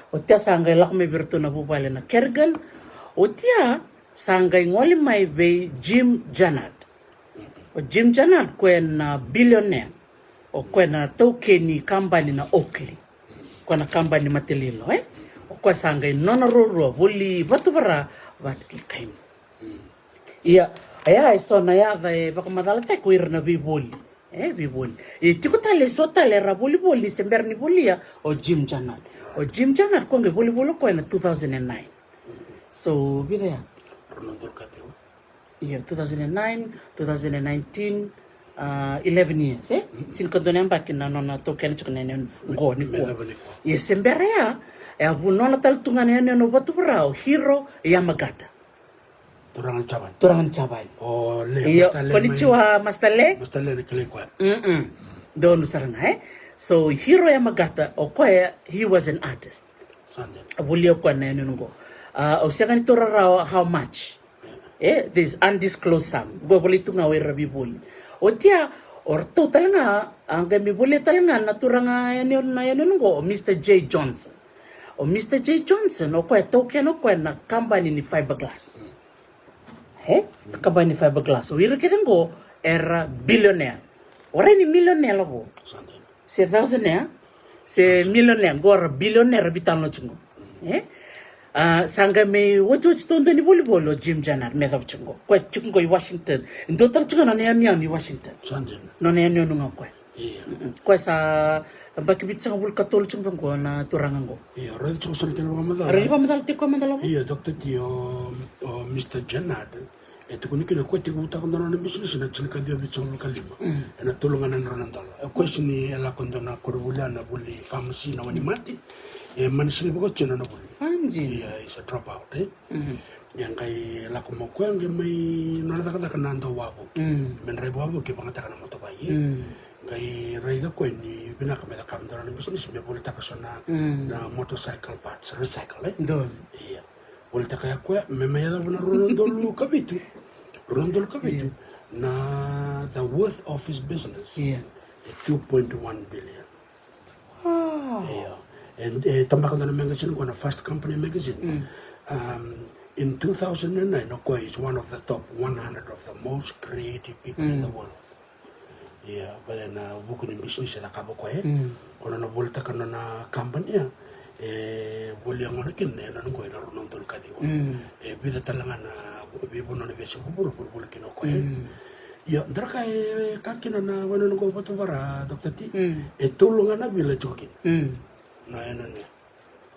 O tia sangay lak may berto na bubala na Kergal. O tia sangay ngoli may bay Jim Janard. O Jim Janard kwen na billionaire. O kwen na token ni company na Oakley. Kwen na company matililo O kwen sangay nonaroro buli batubara batki kaim. Iya aya so na ya baka madala te kuir na biboli. Biboli. Tikutale sotale ra boli semberni bolia o Jim Janard. O Jim Janard ko nge boli kwen na 2009. So bidaya. Yeah, 2009, 2019, 11 years, Cinco donemba kina nona token chukene ngo ni ko. Yes, sembere ya bunona tal tungane no batubra o Hiro Yamagata. Turangan Chaban. Oh, le konnichiwa Mastale. Mastale ni kile kwa. Don sarana So Hiro Yamagata o he was an artist. Sunday. Abulio kwa na ngo. O siya torara how much? This undisclosed sum. Goboli tunga wera bibuli. O tia orto talanga ang bibuli talanga naturanga yan ngo Mr. J Johnson. O Mr. J Johnson o token o na company ni fiberglass. Company ni fiberglass. O ira ngo era billionaire. Ora ni millionaire labo. Se thousandaire, se millionaire gora billionaire bitano chungo. Sanga me wocho chitonda ni volleyball Jim Janard me thab chungo. Kwa chungo i Washington. Ndo tar chungo na ni Washington. No ne no nga kwa. Kwa sa bakibitsa bul katol chungo ko na turangango. Red chungo sa kina ba Arriba madal te ko madal. Dr. Tio Mr. Janard. Kung kina ko ti uta ko na business na chika dia bitsa kalima. Na tulungan na ranandala. Question ni ala kondo na korbulan na buli pharmacy na wani mati. Manisini bako chena na buli. Is a dropout, Yang kay lako mo ko ang may nalakada ka nando wabo. Men rebo wabo ke pangata ka na motobay. Kay raido ko ni pinakameda kam doon ng business me bulta ka na motorcycle parts recycle Don. Iya. Bulta kaya ko me mayada na Ronaldol kabitu. Ronaldol kabitu na the worth of his business. 2.1 billion. Yeah. And tambakan na magazine ko na Fast Company magazine. In 2009, Okoye is one of the top 100 of the most creative people in the world. Yeah, but then buku ni business na kabo ko Kono na volta kana na company boli ang ano kin na nung ko na Ronaldol kadiwa. Bida talaga na bibo na bese bubur kin ko Ya, draka kakina na wano nung ko patubara Dr. T. Tulungan na bila jokin. Na yan na.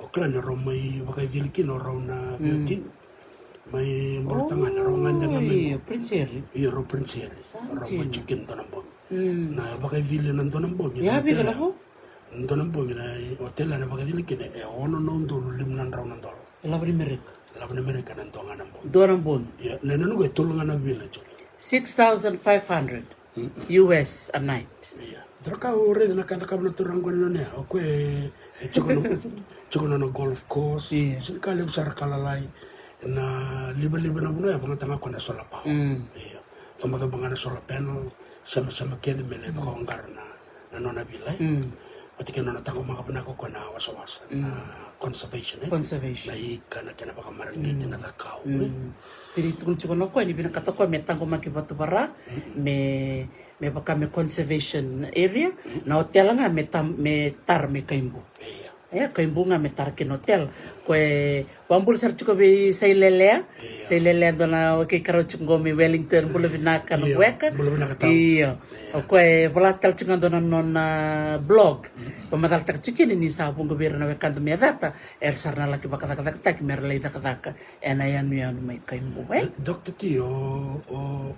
O kala na raw may bakay dilikin o raw na beauty. May mbortangan na raw nga niya namin. Prinseri. Iya raw prinseri. Raw may chicken to ng bong. Na bakay dili nando ng bong. Yabi ka na ko? Nando ng bong na hotel na bakay dilikin ono na undo limnan raw ng dolo. Laban Amerika nando nga ng bong. Doon ang bon. Iya, nanano ko tulungan na bila jokin. $6,500 US a night. Iya. Draka ore na katakab na turang ko na Ako Chuko na golf course. Sin kalib sa kalalay na liba-liba na muna pangatanga ko na solar power. Iya. Tamata banga na solar panel sama-sama kedi mele baka anggar na nona bilay. Pati kaya natako mga panako ko na was-was na conservation. Conservation. Na ika na kaya baka maringiti na takaw. Jadi tukun chuko no ko ni binakata ko metango makibatubara me baka me conservation area na hotel nga me tar me kaimbo. Kaimbunga me tarkin hotel. Koe wambul sar chuko be say lelea dona ke karo chungo me Wellington bula vinaka no weka. Iyo. Koe volatal chunga dona non blog. Pamatal tak chikini ni sa bungo bira na weka me data. Sarna laki bakata tak merlei daka. Ena yanu mai kaimbu. Dr. T o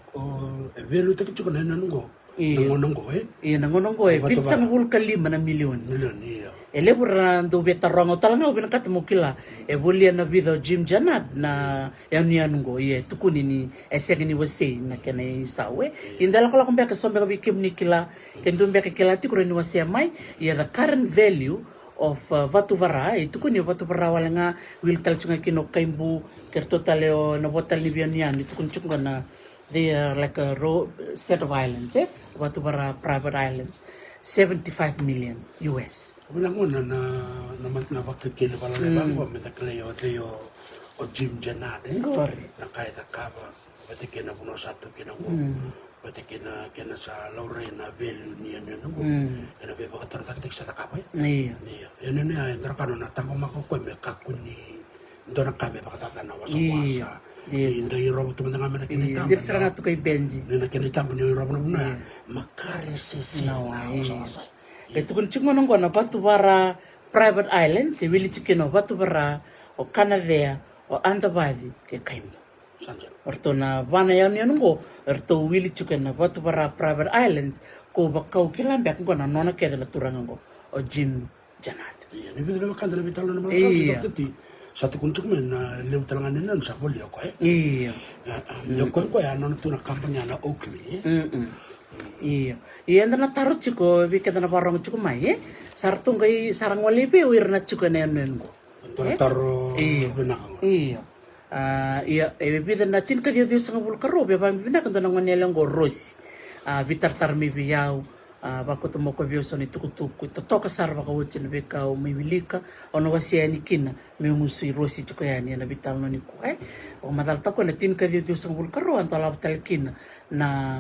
velu tak chuko na nanungo. Nangonongo Iya nangonongo Pinsang hulka 5 na milyon. Iya. Ele pura ndo beta rongo talanga ubina kata mukila bulia na vida Jim Janad na yanungo tukuni ni esegi ni wase na kena isawe indala kala kumbeka sombe ka bikim nikila kendo mbeka kila tikure ni wase mai the current value of vatuvara tukuni vatuvara wala nga wil talchunga kino kaimbu kertotaleo na botal ni bianian tukun chunga na they are like a set of islands vatuvara private islands 75 million US. Unang-una na bakikili pala na bangwa, may taklayo o Jim Janad na kahit akaba, pati kina puno sa ito kinango, pati kina sa Lorena value niya mo, kina beba kataratakitik sa takapa Iya. Yan yan, tarakano na tango makukoy, may kakuni, doon ang kami pakatatanawa sa wasa. Hindi yung robot mo na nga na kinitama. Hindi sila nga ito kay Benji. Na kinitama niyo yung robot na makaresisi na sa wasa. Ito kung chungo nung na batu bara private island, si Willie Chikino, batu bara o Canavea o Andabadi, ke kaimbo. Sanjan. Orto na vana yan nungo, orto Willie Chikino, batu bara private islands, ko bakau kilambek ngo na nona keda na turangango o Jim Janad. Iya, ni bina naman kanda na bitalo naman sa tati. Satu kuntuk men na leo talangan nila sa boli ako Iya. Yung ko ano na tunang kampanya na Oakley. Iya. Iya na tarot chiko biketa na parang chiko mai sartung kai sarang walipe wir na chiko na yan ko. Taro binakang. Iya. Iya bida na tin ka dio sa ngul karo be bang binakang na nganelang go ros. Bitar mi biyaw. Bako to moko bioso ni tukutuku to toka sarva ka wote na beka o miwilika ono wasia ni kina me musi rosi tuko yani na bital no ni ko o madal ta ko na tin ka dio sa ngul karo antala batal kina na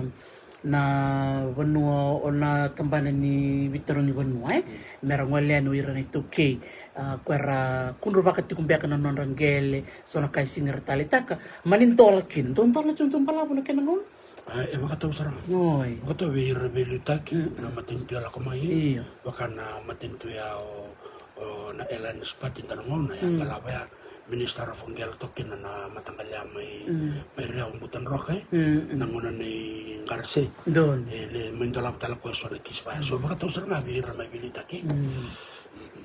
vanua ona tambana ni bitaro ni vanua mera ngole no ira ni tuke kwera kunro baka tikumbeka na non rangele sona kai sinir talitaka manintola kin don tola chuntum pala bona kenangon Makataw sarang. Oy. Makataw rebeli taki na matintu ala kumai. Baka na matintu ya o na elan spati tanong na ya kalaba ya Minister of Angel tokin na matanggal ya may rea umbutan roke nanguna ni Garce. Don. Le mendolap tala ko so na kispa. So makataw sarang abi rebeli taki.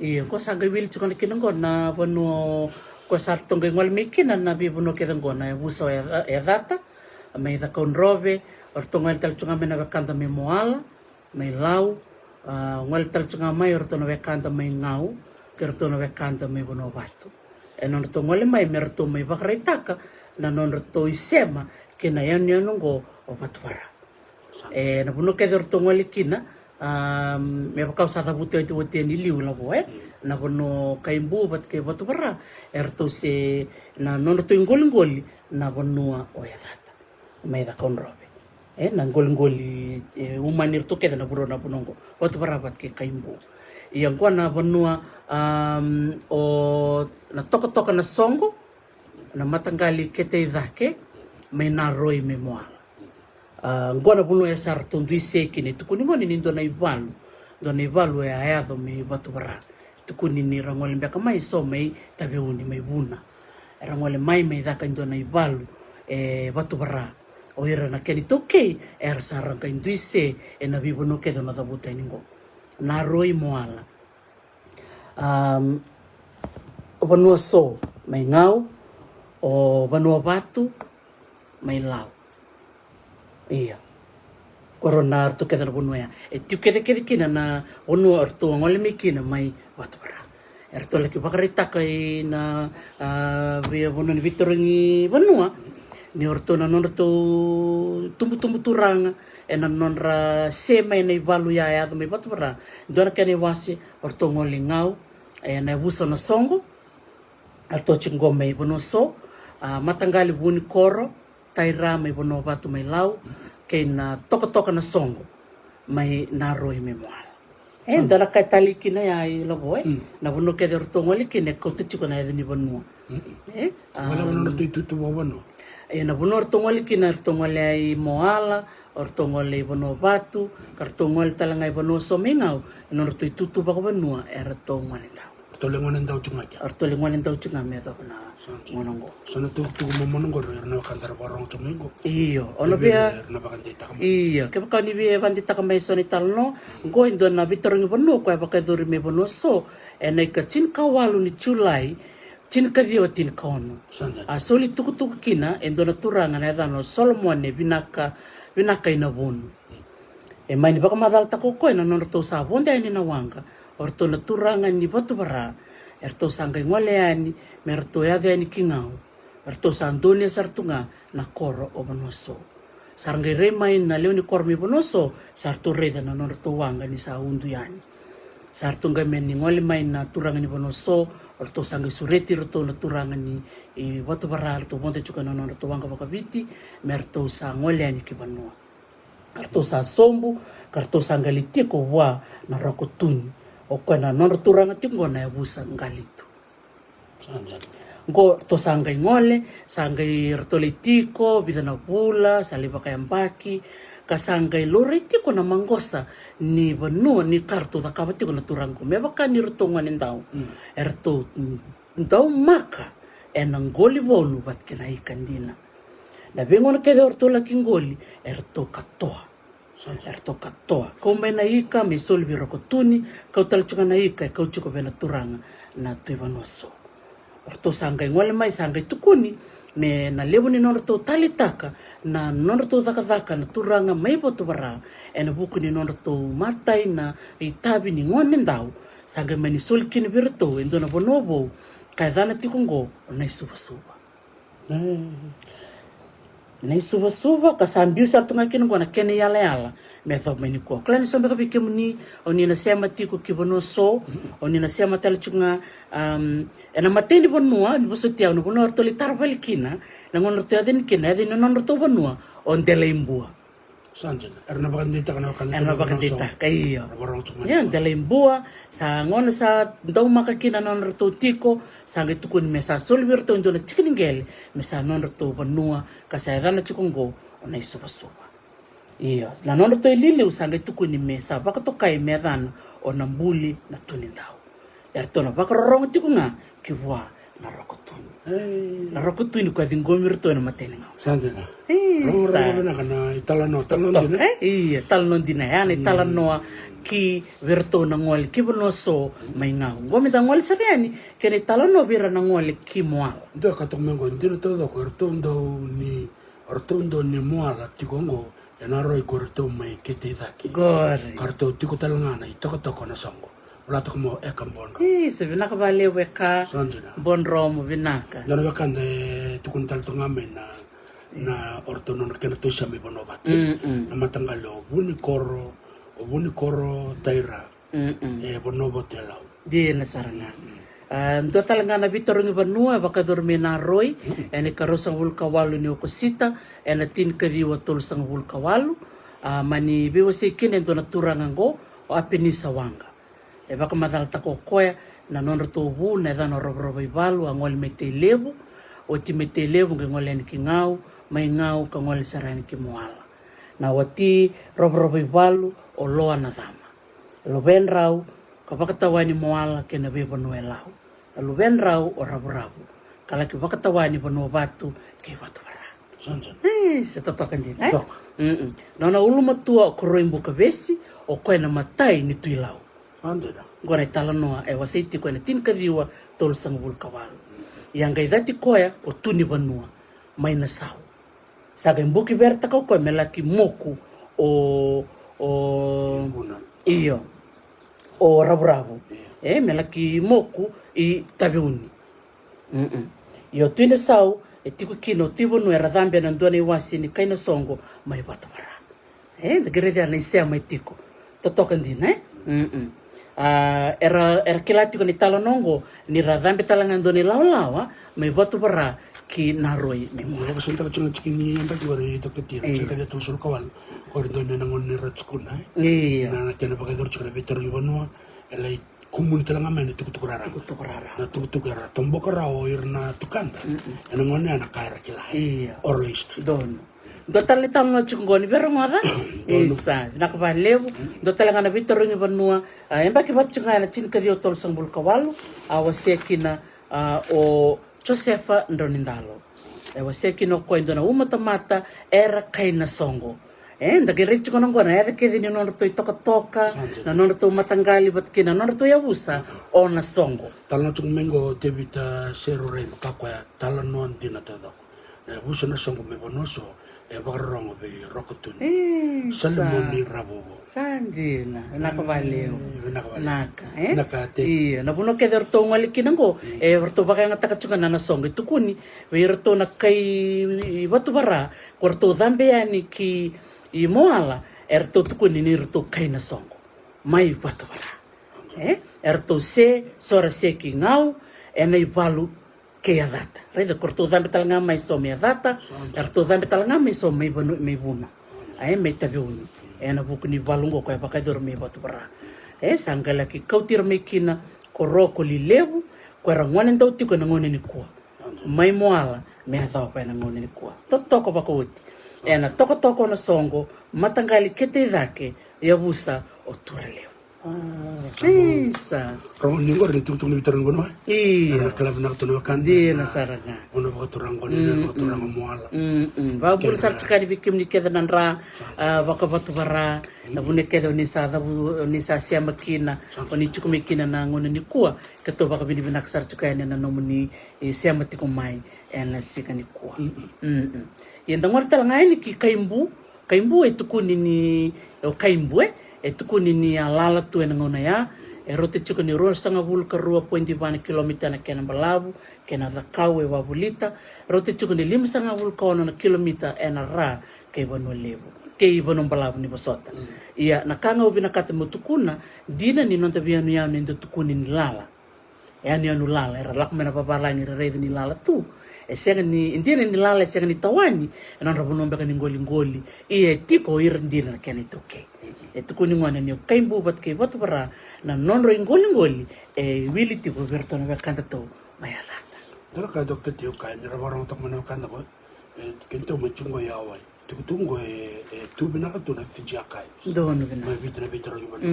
Iya, ko sa gawil chukon kinangon na bono ko sa tong ngol mikin na bibuno kinangon na buso ya data. May da kon robe orto ngal tal chunga mena bekanta me moala may lau ngal tal chunga mai orto no bekanta mai ngau kerto no bekanta mai bono batu non to ngole mai merto mai bakretaka na non to isema ke na yan ngo o batwara na bono ke orto ngole kina me bakau sa buto itu wote ni liu la boe na bono kaimbu bat ke batwara erto se na non to ngol na bono o ya may da kon robe na ngol-ngoli umanir to keda na buro na punongo watu barabat ke kaimbu yang kwa na banua o na toko na songo na matanggali kete idake may naroi memoal ngona bunu ya sar tundu iseki ne tukuni ngoni ni ndo na ivalu ya ayado me watu bara tukuni ni rangole mbeka mai so mai tabeuni mai buna rangole mai daka ndo na ivalu watu bara o era na keni toke sarang ka induise na bibono ke na tabuta ningo na roi moala vanua so mai ngau o vanua batu mai lau iya korona to ke na bonua tu ke kina na onu orto ngole mikina mai watu bara erto leki bakarita kai na via bono ni vitoringi vanua ni orto na non to tumbu turanga na non ra sema na ivalu ya me batbara dona kene wasi orto ngoli ngau na buso na songo ato chingome ibono so matangali buni koro taira me bono batu mai lau ke na toka na songo mai na roi me moala Ndala kai tali kina ya I lavo na bono ke der tongo li kine ko te chiko na edeni bonua wala bono tu bono na bono tongo li kina tongo le ai moala or tongo le bono batu kar tongo le talanga I bono somengau no tu ba bonua era tongo le tau tolengo nenda uchunga ja tolengo nenda uchunga me da bona monongo sana tu monongo na kandara barong tumingo iyo ono bia na bakandita iyo ke ka ni bia bandita ka mai soni talno go indo na bitoringi bono ko ba ka duri me bono so ena ka tin ka walu ni July tin ka dio tin ka ono a soli tuku kina endo na turanga na dano Solomon ne binaka ina bono e mai ni ba ka madal ta ko na no to sa bonda ni na wanga orto na turanga ni botu bara erto sanga ngoleani merto ya ani kingau erto sandone sartunga na koro o bonoso sarnge remai na leoni kormi bonoso sarto reda na norto wanga ni sa undu yani sartunga meni ngole mai na turanga ni bonoso orto sanga sureti roto na turanga ni I botu bara to bonte chuka na norto wanga bakabiti merto sa ngoleani ki banua arto sa sombu karto sanga litiko wa na rakotuni o kona nono turanga tingo na busa ngalito go to sanga ngole sanga rtolitiko bidana pula saliba kayambaki kasanga loritiko na mangosa ni banu ni karto da kabatiko na turango me baka ni rtonga ndau erto ndau maka enangoli bolu bat kena ikandina na bengona ke orto la kingoli erto katoa erto katoa ko mena ika me solvi rokotuni kau talchunga na ika kau chuko bena turanga na tuivanoso erto sanga ngole mai sanga tukuni me na lebuni norto talitaka na norto zakazaka na turanga mai botu bara ena buku ni norto matai na itabi ni ngone ndau sanga mani solkini birto endo na bonobo kaidana tikungo na isuba na isuba kasambiu sartunga kinu na kene yala me tho meni ko klani sombe ka bikemuni oni na sema tiko kibonoso oni na sema talchunga ena mateni bonua ni bosotia no bono ortoli tarbalikina na ngono te aden kina aden no no to bonua on delembua sanjena erna bakandita kaiyo ya delembua sa ngono sa ndau makakina no no tiko sa ngetukun mesa solvirto ndo na chikiningel mesa no to bonua kasayana chikongo ona isuba Iya, la nono to ilile usanga tukuni mesa baka to kai medana ona mbuli na tunindao. Ertona baka rorong tikunga kiwa na rokotuni. Na rokotuni kwa dingomirto na matenga. Sandena. Rorong na kana talano dina. Iya, talano dina yani talano ki verto na ngol ki bonoso mainga. Ngomi da ngol sariani kene talano bira na ngol ki moal. Do ka to mengo ndino to do ko ortondo ni moala tikongo. Enaro I korto mai kete daki. Gore. Karto tiko talangana I toko na songo. Wala toko mo ekambon. Se vinaka vale weka. Sanjina. Bonro mo vinaka. Dana wakande tukun taltonga me na orto no kena to shame bonobat. Na matangalo buni koro taira. Bonobotelau. Di na saranga. Ndo talangana bitoringi banua baka dorme na roi ene karosang vulkawalu ni okosita ene tin kadiwa tol sang vulkawalu mani bewa sekin endo na turangango o apenisa wanga e baka madal tako koya na non to bu na dano robo balu angol metelebu o ti metelebu ngol en kingau mai ngau ka ngol sarani ki moala na wati robo balu o loa na dama lo benrau ka baka tawani moala ke na be bonuelau Lalu benrau o rabu-rabu. Kalau ke bakatawani bono batu ke batu bara. Sanjan. Se totokan din. Nona ulu matua ko roimbo ka besi o koe na matai ni tuilau. Andena. Gora talanoa e waseiti koe na tin kadiwa tol sang vulkawalu. Yang gai dati koe o tuni banua mai na sau. Saga mbuki berta kau koe melaki moku iyo o rabu-rabu. Melaki moku I tabiuni. Yo tuine sau e tiku kino tibo no era dambia na ndone wasi ni kaina songo mai batara. Da grede na isea mai tiku. Totokan din era kilati ko ni talanongo ni radhambe talangan do ni lawa may batu bara ki naroi ni mo Ko senta ko chikin ni amba ko ri to ketira chika dia tulsul kawal ko ri do nangon ni ratskuna iya na kena pakai dur chika better yu banua elai kumun talanga men tukutukara tukurara na tukutukara tombokara o irna tukanda nangon ni anak kaira kilai iya or list don Dotal ni talo na chungoni pero ngora isa nakabalew dotal nga na bitoro ni banua emba ki batchunga na chin kadio tol sang bulkawalu awasekina o Josefa ndonindalo wasekina ko indona umatamata era kaina songo ndagirich ko nang gona era kedi ni nono to toka na nono to matangali bat kina nono to yabusa ona songo talna chung mengo debita seru rei makakwa talan non dinatado na busa na songo me bonoso bagarong be rokotun salmon ni rabobo sanjina nakabaleo naka nakate iya nabuno ke derto ngali kinango verto baka nga takachunga na song itukuni verto nakai batu bara korto dambe yani ki imoala erto tukuni ni rto kai na songo mai batu bara erto se sora se ki ngau enai balu ke a data. Reda korto dambe talanga mai so me a data, erto dambe talanga mai so me buna. Me tabiuni. Na buku ni balungo ko e bakador me batu bara. Sangala ki kautir me kina koroko li lebu, ko era ngone ndau tiko na ngone ni kua. Mai moala me a dao pa na ngone ni kua. Totoko bako uti. Na toko na songo, matangali kete dake, yabusa o tura leo. Isa. Ron ningo ri tu ni bitarang bono. Iya. Na klab na tu kan. Di na saranga. Ono ba turang bono ni ba turang moala. Ba bul sar chakari bikim ni keda nanra baka batu bara na bune keda ni sa dabu ni sa sia makina oni chukumi kina na ngone ni kua keto baka bini binak sar chukani na nomuni sia mati kumai na sika ni kua. Yenda ngorta ngai ni ki kaimbu etukuni ni kaimbu tukuni ni alala tu na ngona ya rote chuko ni ro sanga bul ka 2.1 kilomita na kena balabu kena zakau wabulita rote chuko ni 5 sanga bul ka na kilomita na ra ke bono lebu ke bono balabu ni bosota ia nakanga ubina kata mutukuna dina ni nonta bianu ya ni tukuni ni lala yani anu lala era lakmena babala ni rede ni lala tu senga ni indira ni lala senga ni tawani na rabunombe ka ni ngoli tiko irndira kena itoke tukuni ngwana ni kaimbu bat ke batu bara na nonro ngoli wili tipo berto na kanta to mayarata Dara ka dokter tio ka ni rabarong tak mana kanta ba kento machungo yawai tukutungo tu bina ka tu na fijakai dono bina mai bitro yu bana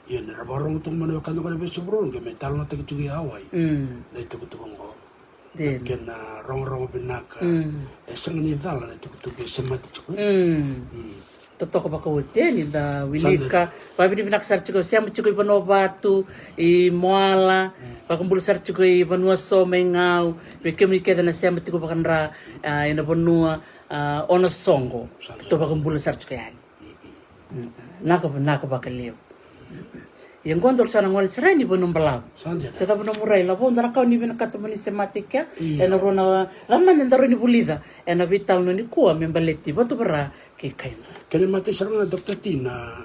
ye ni rabarong tak mana kanta ba beso bro ke metal na tak chugi yawai na tukutungo kena rong bina ka sang ni dala na tukutungo semati chugi totoko baka ni da wilika babini binaksar chuko siam chuko ibano batu moala bakumbul sar chuko ibano so mengau bekemi keda na siam tiko bakanra ina bonua ona songo to bakumbul sar chuko yani naka bakaleo yang gondol sana ngol serani bonum balab seta bono murai la bon dara ni bina katamani sematika ena rona ramman ndaro ni bulida ena vital no ni kuwa membaleti batu bara ke kaina kene mate sarang na dokter tina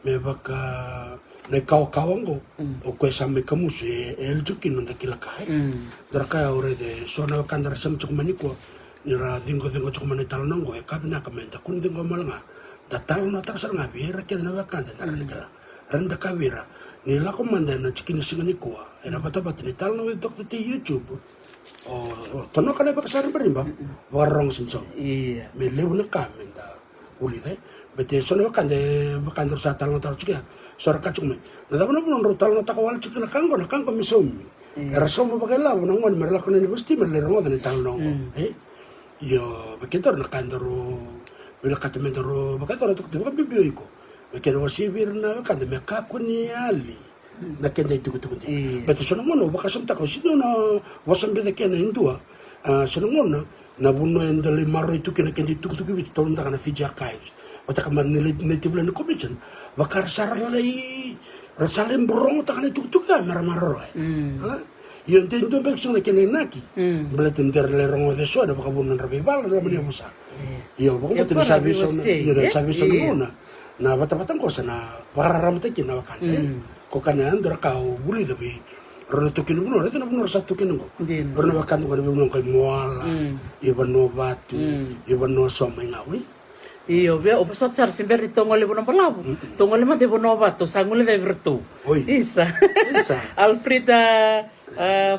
me baka na kawango o ko same kamus el jukin no dakila kai dara ka ore de sona kandara sam chuk maniko ni ra dingo chuk manita nango e kabina kamenta kun dingo malanga da tal no tar sarang abira kene na bakanda dara nikala randa kavira ni la komanda na chikin singani kuwa ena bata ni tal no dokter ti YouTube o tono kana bakasar berimba warong sinso iya me lewu na kamenda ulide bete sono bakande sa tal no tar chikia sora kachukme na da bono bono tal no takawal chikina kango misomi era somo bakela bono ngon merla kono ni busti merle rongo ni tal no yo beketor na kandoro bela katemendoro bakatora to ko bimbio iko Mekena wasibir na kanda mekakuni ali na kenda itu beto sono ngono bakasam tako sino na wasam bede kena indua sono ngono na buno endale maro itu kena kenda itu bit tolong takana fija kais wata kamar native land commission bakar saralai rasalem borong takana itu ka maro ala yon tento beksong na kena naki belatin terle rongo de soda bakabunan rabibal na mani musa yo bako beto sabi sono yo sabi sono na bata-batang ko sa na pararamta kina wakanda ko kana andra ka buli da bi rono to kinu no rete na buno sa to kinu go rono wakandu ko be no ko moala iba no batu iba no so mai ngawi iyo be o pasot sar simber tongole bono palabu tongole mate bono bato sangule de virtu isa Alfreda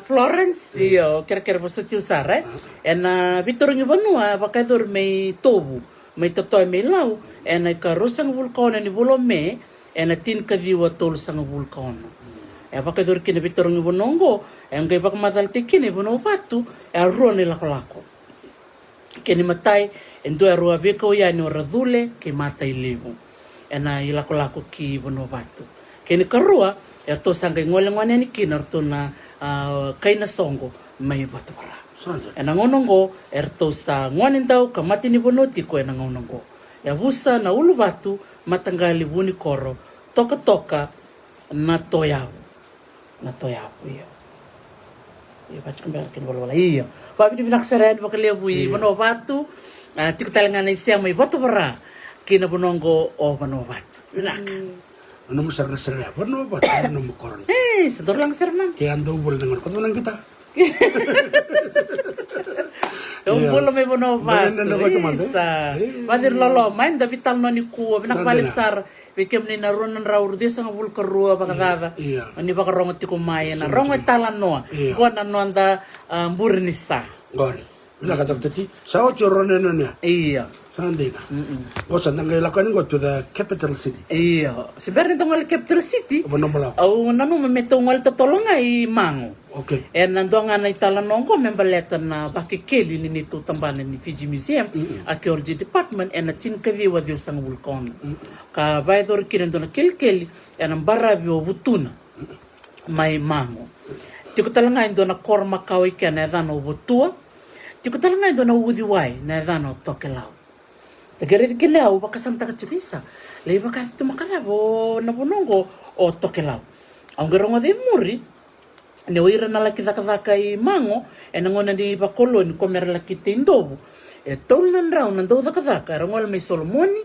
Florence iyo kera pasot usar ena vitoringi bonua bakador me tobu me totoy me lau ena ka rosang vulkan ni bolome ena tin ka viwa tol sang vulkan bakador kini vitoringi bonongo engai bak matal tikini bono batu rone lako kini matai endo rua beko ya ni oradule ke matai levu ena ilako ki bono batu kini karua to sanga ngole ngwane ni kinarto na kaina songo mai batu bara ena ngonongo erto sta ngwane ndau kamati ni bono tiko ena ngonongo ya busa na ulu batu matangali buni koro toka na toyau iyo baca kembali kin bola iyo babi di binaksaren bakale bui bono batu tiku talangan isia mai batu bara kina bonongo o bono batu binak no mo sarna bono batu no mo koron sedor lang serman ke ando bol dengan kota nang kita Umbul may bono batu isa bandir lolo main da vital no ni ku binak balik sar bikem ni narunan raur dia sang bul kerua bakadada ani bakarongo ti kumaya na rongo talan no ko na no anda burnista gori bila kata tati sao chorone no ne iya sandina bosa nang lakukan go to the capital city iya sebenarnya tongol capital city bono bala au nanu memetongol totolonga i mango okay nandonga na italanongo membaleta na bakikeli ni tu tambana ni Fiji Museum Archaeology Department tin kavi wa dio sang vulkan ka baidor kirendo na kelkeli barabi o butuna mai mango tiko talanga indo na korma kawi kana dano butua tiko talanga indo na udiwai na dano tokelau tegere kilau bakasam takachivisa le bakafito makalabo na bonongo o tokelau ang garongo de muri ne oira na laki daka i mango ngona di bakoloni komer laki tindobu tolnan rau nan do daka rangol me Solomoni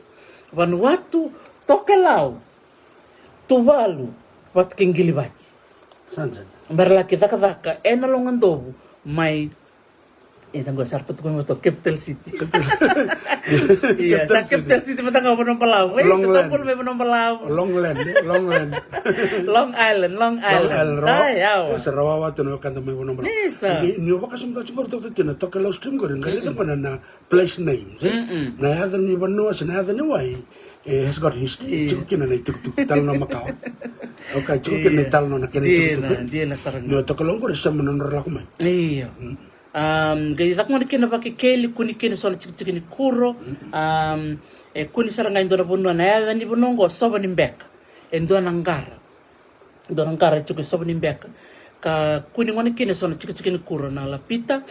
Vanuatu Tokelau Tuvalu wat kingilibati sanjan berlaki daka longan dobu mai tanggo sarto to mo to capital city iya sa capital city matanga bono palau sa me bono palau Long Island saya Sarawak to no kanta me bono palau ni bakasum ta chimor to tina to kala stream gorin ngari na place names na ya ni bono na ya ni wai has got history chukin na tuk tal no makau okay chukin na tal no na kene tuk dia na sarang no to kala ngor sa manonor la kuma iya gaya tak mo kina pakikeli kuni kina sola chiki ni kuro kuni saranga indona bono na ya ni bonongo soba ni mbeka indona ngara chiki soba ni mbeka ka kuni ngone kina sola chiki ni kuro na lapita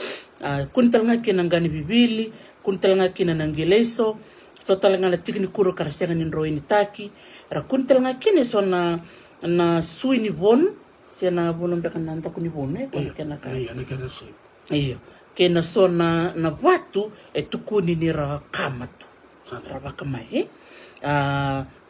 kuni talanga kina ngani bibili kuni talanga kina nangileso so talanga la chiki ni kuro karasenga ni roi ni taki ra kuni talanga kina sona na sui ni bon sena bono mbeka nanta kuni bone kena ka iyo kena sona na watu tukuni ni ra kamatu ra bakamai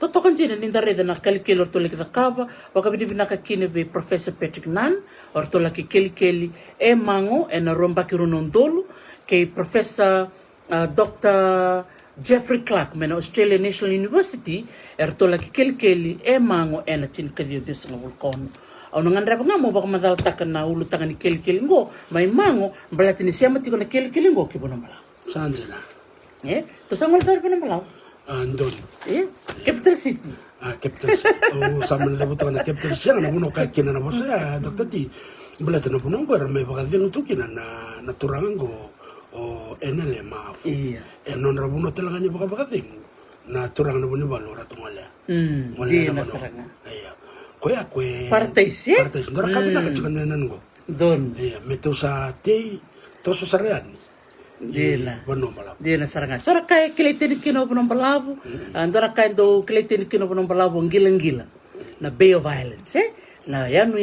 totokan jina ni dareda na kalikelo to leki kaba wakabidi binaka kine be Professor Patrick Nan or to laki kelikeli mango na romba kirunondolu ke Professor Dr. Jeffrey Clark mena Australian National University to laki kelikeli mango na tin kadio desanga vulkan au nangandra ngamo baka madal takan na ulu tangan ni kel ngo mai mango berarti ni siapa tiko na kel ngo ki bono mala sanjana to sangol sar bono mala andon capital city capital city o samal le buto na capital city na bono ka kina na bosa dokati berarti na bono ber me baka dinu to kina na turango o enele mafu non rabuno telanganya baka ding na turang na bono balora to ngala di na saranga kue partais ndora kabina ka chukan nenan go don metu sa te to so sarean dina bono malabu dina saranga sora kai kileten kino bono malabu ndora kai do kileten kino bono malabu ngila na Bay of Islands na yanu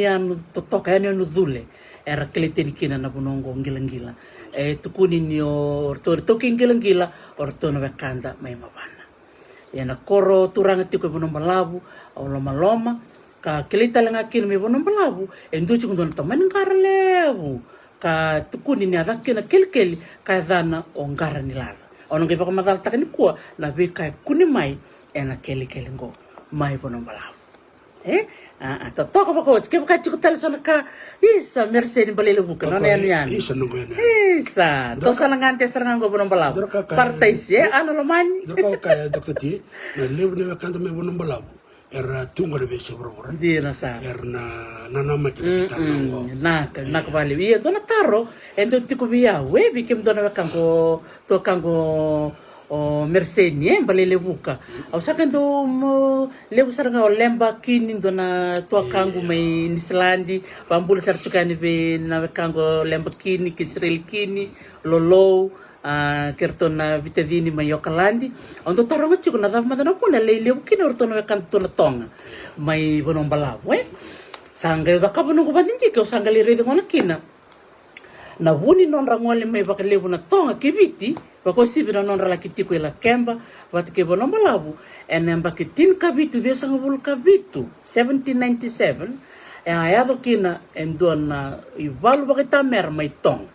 totoka yanu dhule era kileten kina na bonongo ngila tukuni ni orto ngila orto na bekanda mai mabana yana koro turanga tiko bono malabu au loma ka kilita langa kina me bono balabu endo chuko don taman ngaralebu ka tukuni ni ada kina kelkeli ka dana o ngarani lara ono ke baka madal takani kuwa na be kai kuni mai ena kelkeli ngo mai bono balabu toka bako ke baka chuko tal sona ka isa merced balele buka no ne yan isa no ngene isa to sana ngante saranga ngo bono balabu partaisi ano lo mani doka ka dokati na lewu ne kanta me bono balabu era tunga de bese bro di na sa erna nana ma ke tango na vale ia dona taro endo tiko via we bikem dona kango to kango o mercenie balele buka au sakendo lebu saranga o lemba kini dona to kango mai nislandi bambul sarchukani be na kango lemba kini kisrel kini lolo kertona vitavini mai yokalandi ondo taronga chiko na dava madana puna leile ukina ortona wekan tona tonga mai bono balabu sanga da kabono ko bandingi ko sanga le rede ngona kina na wuni non rangole mai bakalebu na tonga kibiti bako sibira non rala kitiko ela kemba wat ke bono balabu enemba kitin kabitu de sanga bul kabitu 1797 ayado kina endona ivalu bakita mer mai tonga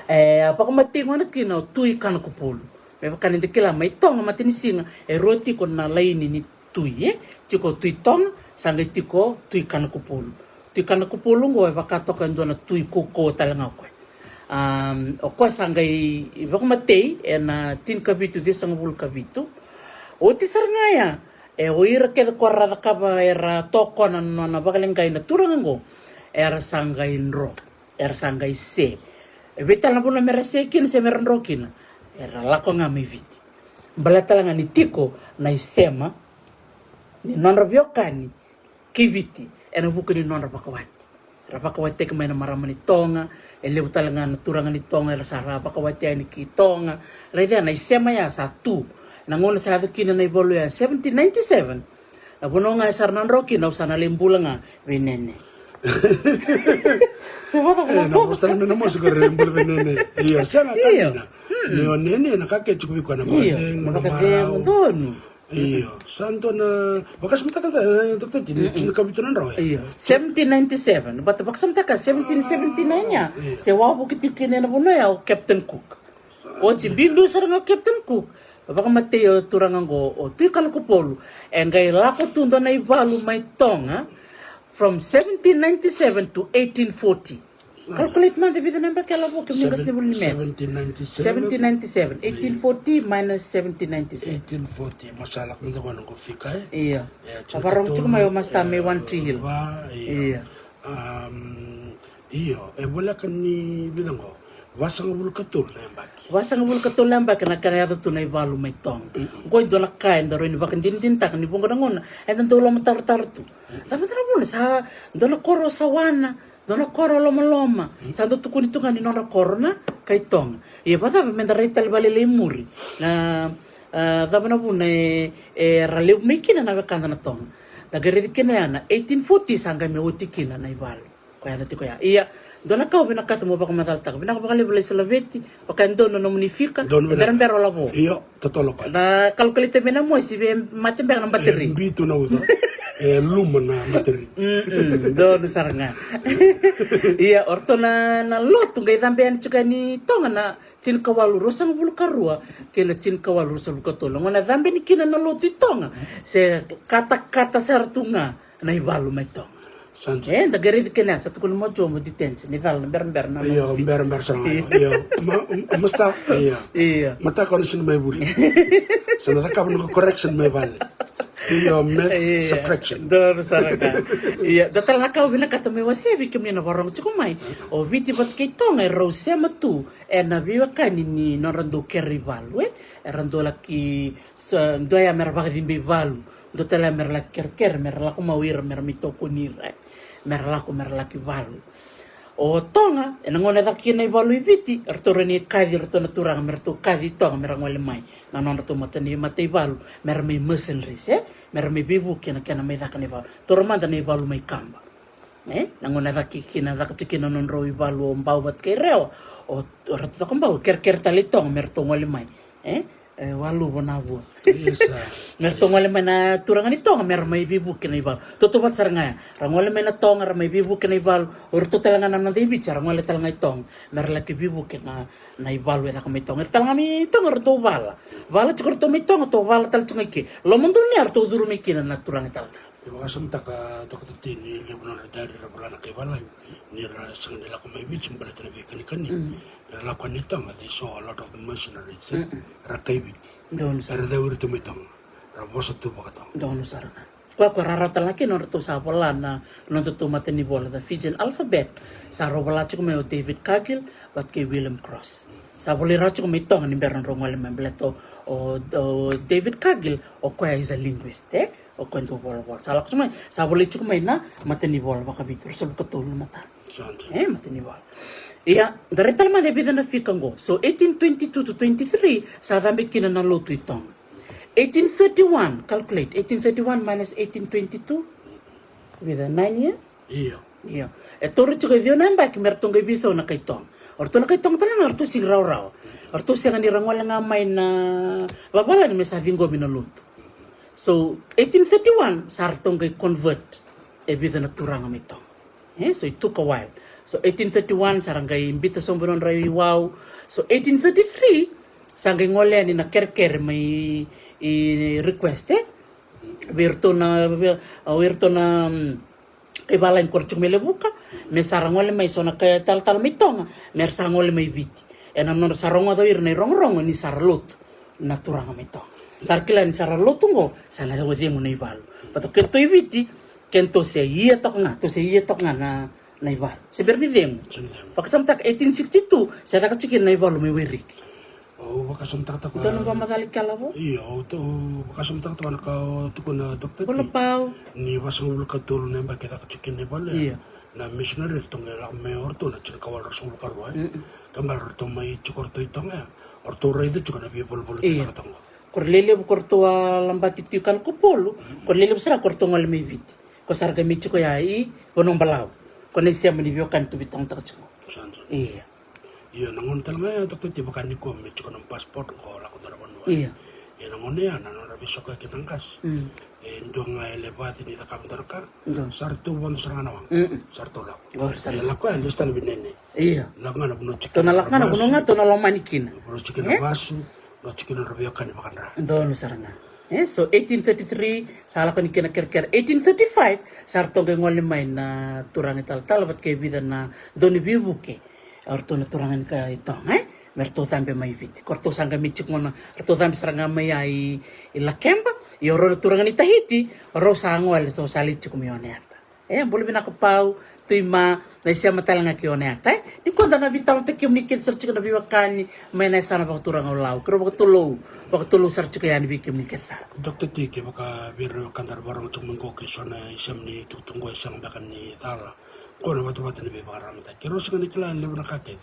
apa mati ngona kina tui kana kupulu me bakani de kila mai tonga matini singa roti ko na laini ni tui tiko tui tonga sanga tiko tui kana kupulu ngo bakatoka ndona tui koko talanga ko o ko sanga I bakamati na tin kabitu de sanga bul kabitu o ti sarngaya o ira ke ko rada kaba era toko na bakalengai na turango era sanga inro era sanga se Vita la bona merasekin se merandrokina. Era lako nga mai viti. Balata nga ni tiko na isema ni nonra biokani kiviti ena buku ni nonra pakawati. Rapakawati ke mai na marama ni tonga lebu talanga na turanga ni tonga era sara pakawati ni ki tonga. Rede na isema ya satu. Nangona sa kina na ibolo ya 1797. Na bono nga sar nandrokina usana lembula nga venene. Sebab apa? Na postal na mo siguro embol venene. Iya, sana kanina. Neo nene na kake chukubi kwa na badeng, na marao. Iya, santo na bakas mata kata dokter ini cina kabitunan raw. Iya, 1797. Bata bakas mata ka 1779 nya. Sewa bukit kene na bono ya Captain Cook. O si bindu sarang Captain Cook. Baka mateo turangango o tikal ko polo. Engai lako tundo na ivalu mai tonga. From 1797 to 1840. Calculate man, the number kala po kung ngas ni buli net. 1797. 1840 minus 1797. 1840. Masalak nito ko nung kufika Iya. Parang chuko mayo mas tame 1 tree hill. Iya. Iyo. Wala ka ni bilang ko. Wasang bul katul na yung baki. Wasang bul katul na yung baki na kanayado tunay balu may tong. Goy do na kain daro ni bakan din tak ni bungo ngona. Ay dan tulo matar tu. Tama tara mo sa do na koro sa wana. Do na koro loma. Sa do tukuni tunga ni nora korona kay tong. Iya bata menda retal balile muri. Na dama na buna ralew may kina na bakanda na tong. Dagare kina na 1840 sanga me utikina na ibalo. Kaya dati ko ya. Iya dona kau bina kata mo baka mataltak bina baka lebele salaveti baka dono no munifika berambero labo iyo totolo ka na kalkulite bina mo si be matembe na bateri bitu na udo luma na bateri dono saranga iya orto na lotu ngai dambean chuka ni tonga na tin kawalu rosang bulu karua kela tin kawalu sa bukatolo ngona dambe ni kina na lotu tonga se kata sartunga na ibalu mai tonga da gari kena satu kun mo jomo detention ni val ber na iyo ber sang iyo masta iya mata correction may buli sana ka no correction may vale iyo math subtraction do saraka iya datal na ka bina kata me wasebi kemi na barang chukumai o viti bat kay tonga rose matu na biwa kanini no rando kerival we rando laki sa doya merbagdi bivalu do tala mer la kerker mer la kumawir mer mitokunira merlaki valu o tonga ngona daki na valu iviti ertoreni kadi ertona turang merto kadi tonga merangole mai na non to matani matei valu merme mercenaries merme bibu kena me dakane valu tormanda ne valu mai kamba ngona daki kina daktikina non roi valu mbau bat kereo o rato kambau kerker tali tonga merto ngole mai walu bona bu Yes. mer to ngole mena turanga ni tonga mer mai bibu kena ibal to to bat saranga rangole mena tonga ra mai bibu kena ibal or to telanga na de bicara ngole telanga tong mer la ke bibu kena na ibal we ka mai tonga telanga mi tonga to bala chukor to mai tonga to bala tal chunga ke lo mundo ni ar to duru mi kena na turanga tal Iba kasam taka tini lebuna dari rabulana ke balai ni ra sang nila ko may bitch mbala tanabi kani la ko nitang they saw a lot of mercenaries ra kay bit don sa ra dawir to mitang ra bosa to bakatang don sarana kwa rarata laki no to sa bola na no to mateni bola the Fijian alphabet sa robala chuko me David Cargill wat ke William Cross sa boli ra chuko me tong ni beran rongole me bleto o David Cargill o kwa is a linguist o kwento bola sa lak chuma sa boli chuko me na mateni bola baka bitur so katul mata mateni bola iya dari talma de bidana fikango so 1822 to 23 sa dambe kina na lotu itong 1831 calculate 1831 minus 1822 with 9 years iya toro chuko dio namba ki mertongo biso na kaitong orto na kaitong talang orto sig raw orto siya ni rangwala nga may na babala ni mesa vingo minoluto so 1831 sartong kay convert bida na turang amito so it took a while so 1831 sarangay imbita somberon rawi wow so 1833 sangay ngole ni na kerker may request virto na ibala in korchuk mele buka me sarangole may sona kay tal mitong mer sarangole may biti non sarongo do irne rong ni sarlut na turang amito sarkila ni sarlut ngo sana do demo na ibalo pato kento ibiti kento se iya tok nga na ibal seberni demo pakasam tak 1862 sa ta kachikin na ibalo may werik bakasam tak ko ito ba madalik kala mo to bakasam tak to ka to ko na doktor pau ni basang ul ka tul ne ba kita kachikin ne bale na missionary to ngela me orto na chin kawal rasul karwa kambal orto mai chukor to itonga orto raide chukana bi bol ta tango korlele korto lambati tikan ko polo korlele sara korto ngol me vit ko sarga mi chiko ya bonong balaw ko ne siya mani bio kan tu bitong ta chiko iya nangon talanga to ti bakan ni ko mi chiko ng passport ko la ko daraban wa nangon ya na rabi soka kinangkas ndong elevati ni takamtarka sarto bon sarana sarto la la ko ando stan binene lakana buno chiko to na lakana buno nga to na lomanikin buno chiko basu no chiko no rabi kan bakandra don sarana so 1833 sala ko ni kina kerker 1835 sarto ngol may na turang tal bat kay bidan na doni bibuke orto na turangan ka itong merto tambe may viti korto sanga michik mo na orto tambe saranga may ay ilakemba yoro turangan itahiti ro sango al so salit ko mioneta bolo binakapau tuima na siya matalanga kioneta di ko na vital te kim nikit sa chika na biwakani may na sana ba turangan law pero bakatulo sa chika yan bi kim nikit sa dokter tike baka biro kantar barang tumong ko kesona isam ni tutunggo isang bakan ni tala ko na batu ni bebaram ta kero sa kanila lebu na kake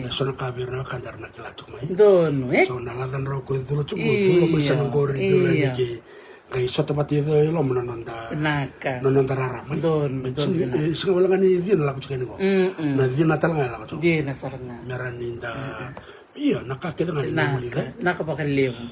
so na kabir na kantar na kila tumay don so na ladan ro ko dulo tulo mo sa ngori dulo ni ke kay sa tapati do ilo mo nanonda rarama don sing wala ngani din la ko ko na din na talanga la ko di na sarana meraninda iya nakakita nga nila muli nakapakalevo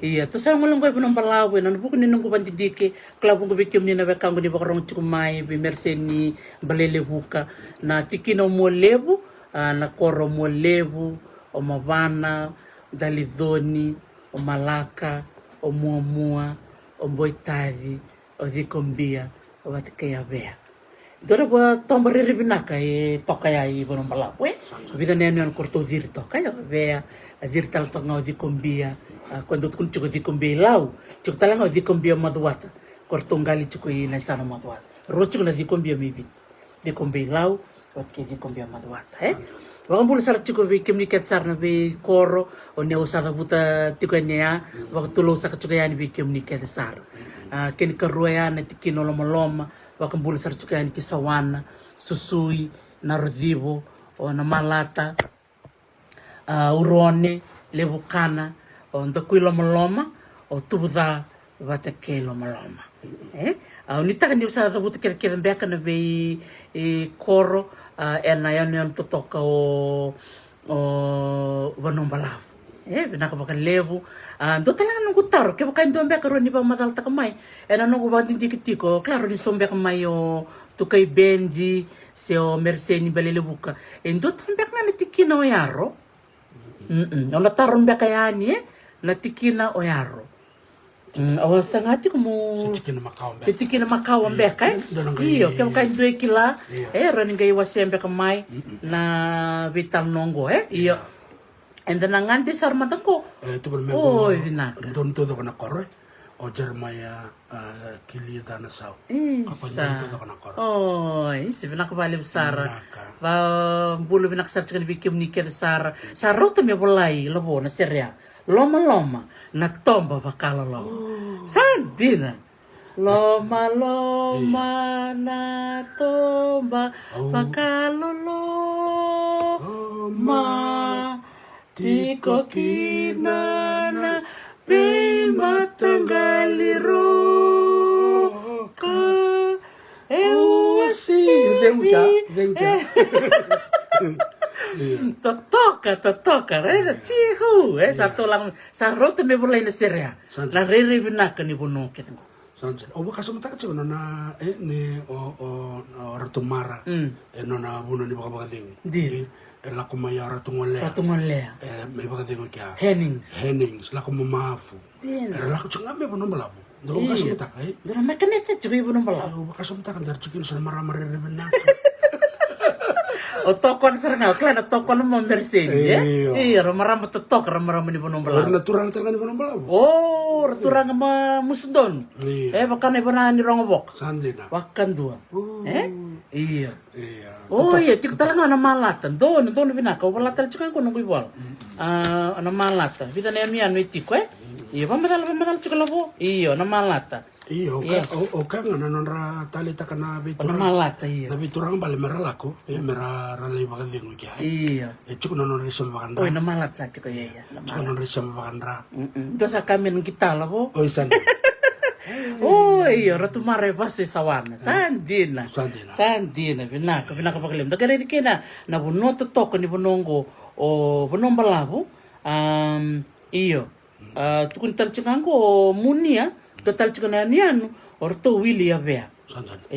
iya to sa ngolong ko pinong balawe na buko ninong ko bandidike klabong ko bikim ni na bekango ni bakarong chukumay bi merseni balele buka na tikino mo levo na koro mo levo o mabana dalidoni o malaka o muamua o boitadi o dikombia o batikaya bea dora ba tomba riribinaka toka ya bonong balawe vida neno an korto dir toka ya bea dir tal tonga o dikombia quando kun chuko dikombia lau chuko talanga o dikombia maduata korto ngali chuko na sana maduata rochi na dikombia mibit dikombia lau wat ke dikombia maduata Wakambul sar chuko bi kimni ket sar na bi koro o ne usada buta tikanya wakatulo sa kachukayani bi kimni ket sar ken karuya na tikino loma wakambul sar chukayani ki sawana susui na rodhibo o na malata urone lebukana o ndakui loma o tubuda batake loma unitaka ni usada buta kere mbeka na bi koro na yan totoka o vanong balaw Vinaka baka levu. Do talaga nung kutaro. Kaya baka ndo ambeka ro ni pa madalta kamay. Nung kubanting tikitiko. Klaro ni sombe kamay o tukay Benji. Se o Merseni balelebuka. Ndo tambek na natikina o yaro. O nataron beka yani natikina o yaro. Awa sangati como tikina makao ambeka iyo kaya baka ndo ikila. Rani ngai wasembe kamay. Na vital nongo iyo. And then nangante sar matangko. Itu bermemang. Don todo kana korre. O Jeremiah kili dana sao. Kapan todo kana korre. Oh, isi binak balik sar. Va bulu binak sar chakani bikim nikel sar. Sar rota me bolai labo na seria. Loma na tomba bakala lo. Sandina. Loma na tomba bakala lo. Tiko kinana be matanggaliro ka si venga totoka chihu sa tolang sa rota me bolay na seria la rere binaka ni bono keteng Sanjay, o baka sumata ka na ni o ratumara no na buno ni baka ding la kumaya ratungolea me baka ding kya Hennings la kumamafu la ko chunga me bono balabu do baka sumata ka do na makaneta chubi bono balabu o baka sumata ka dar chikin sa maramare rebena o tokon saranga klana tokon mo Merseni ramarama totok ramarama ni bono balabu naturang terang ni bono balabu turang ma musdon bakan ibana ni rongobok sandina wakan dua iya tik talaga na malata don binaka wala tal chukan ko nung ibol na malata vida na mi anu itiko iya pamadal chukalabo iyo na malata iyo o kanga na nonra talita kana bitura na malata iya na biturang bale meralako mera ralay bagading kya iya chuko na nonra isam bakandra na malata chiko iya chuko nonra isam bakandra dosa kami ng kita labo san iyo ratumare baso sawana sandina binaka pakalim dagare dikena na bunoto toko ni bonongo o bonombalabu iyo tukun talchikango munia total chikana nianu orto wili avea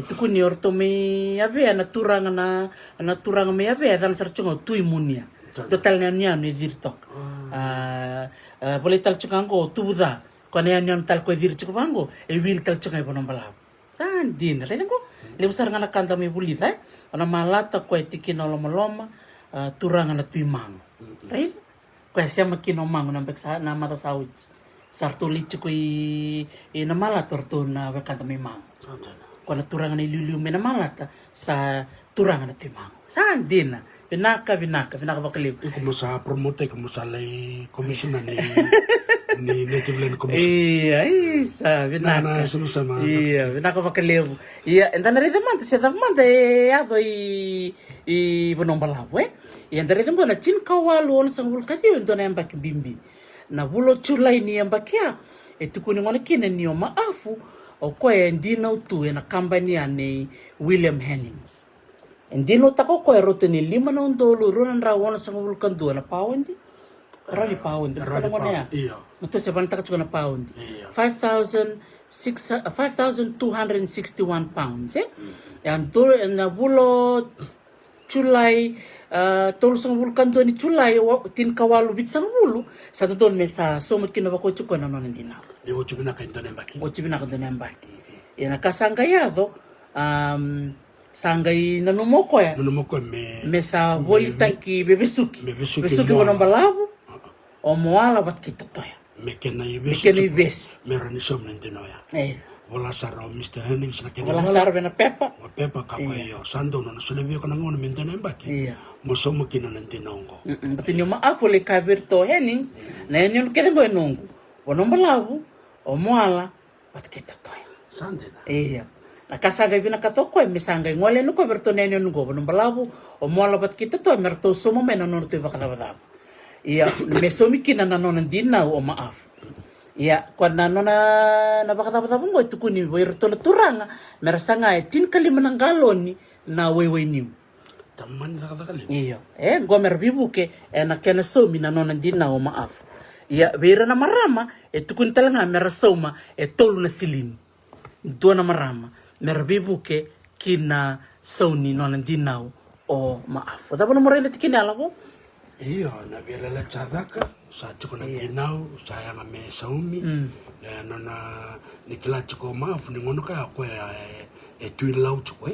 tukun ni orto me avea na turanga me avea dan sarchungo tui munia total nianu edirtok boleh talchikango tubuda kone nianu tal ko edir chikubango e wil talchikango bonombalabu sandina letengo lebusar ngana kanta me bulita ona malata ko etikina loma turanga na tui mango right ko siya makino mango na beksa na mata sauts sarto licho ko na malata orto na bekanta me mango ko na turanga ni lulu me na malata sa turanga na tui mango sandina binaka bakalib como sa promote como sa lay commission ni Native Land Commission. Iya, isa, binaka. Sama-sama. Iya, binaka bakalib. Iya, enta na rin naman, siya naman, ado bonong balabu, Iya, enta rin naman, na chinkawalo na sa vulkadiyo, ento na yung bakibimbi. Na bulo chulay ni yung bakya, kunin mo na kina niyo maafu, o ko hindi na utu, na kambanya ni William Hennings. Hindi no tako ko roto ni $5 runan rawan sa vulkan na pound. Rani pound. Tanong mo na iya. Ito sa bantak ko na pound. 5,261 pounds. Yan to na bulo chulay tol sa vulkan ni chulay tinkawalu bit sa bulo sa doon may sa somot kinabako chuko na non hindi na. Yo chubina ka indone mbaki. O chubina ka indone mbaki. Yan nakasangayado sangay nanumoko me sa bolitanki bebesuki wano balabu o moala bat kitotoya me kena ibesu merani som nendinoya wala saro Mr. Hennings na kena wala saro na pepa kako iyo sando no sulebio kana ngono mendene mbaki mo somo kina nendinongo batinyo maafule kabirto Hennings na yon kena go enongo wano balabu o moala bat kitotoya sandena Nakasaga binakatoko misangay ngole no ko berto nenyo ngo bono balabu o moala bat kita to merto sumo mena no to bakata iya mesomi kina na non dina o maaf iya kwa na bakata ngo tukuni boirto turanga mersanga tin kali manangaloni na wewe niu taman kata kali iya go merbibuke na kena somi na non dina o maaf ia vera na marama e tukuni talanga mera sauma e tolu na silini dua na marama mera bibuke kina sauni no dinau o maafu da bono morele tikini alavo iyo na vela la chadaka sa chuko na dinau sa yanga me saumi nona nikila chuko maafu ni ngono ka ko e tui lau chuko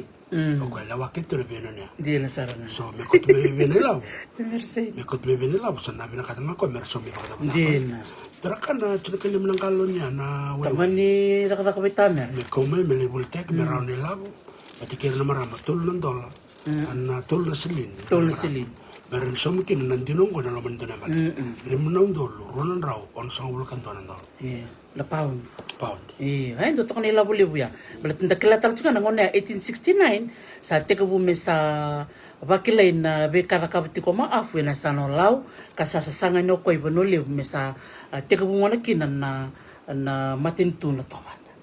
ko la waketo beno ne dia na saranga so me ko me beno lau merci me ko me beno lau so na bina katanga ko mer so me ba dia na terakana chuko kele menang kalonya na tamani takata ko bitamer me ko me le bultek me raune lau patikir na marama tol nan dola anna tol na silin Meron sa mungkin nandinong ko na laman doon naman. Limunang dolo, ronan raw, on sa bulkan doon ang dolo. La pound. Pound. Ay, doon ko nila buli buya. Balat ndakila tal tsaka nangon na 1869 sa teka bume sa bakilay na be karakabati ko maafu na sa no law kasasasangan no ko ibanuli bume sa teka bumo na kinan na matintu na tawata.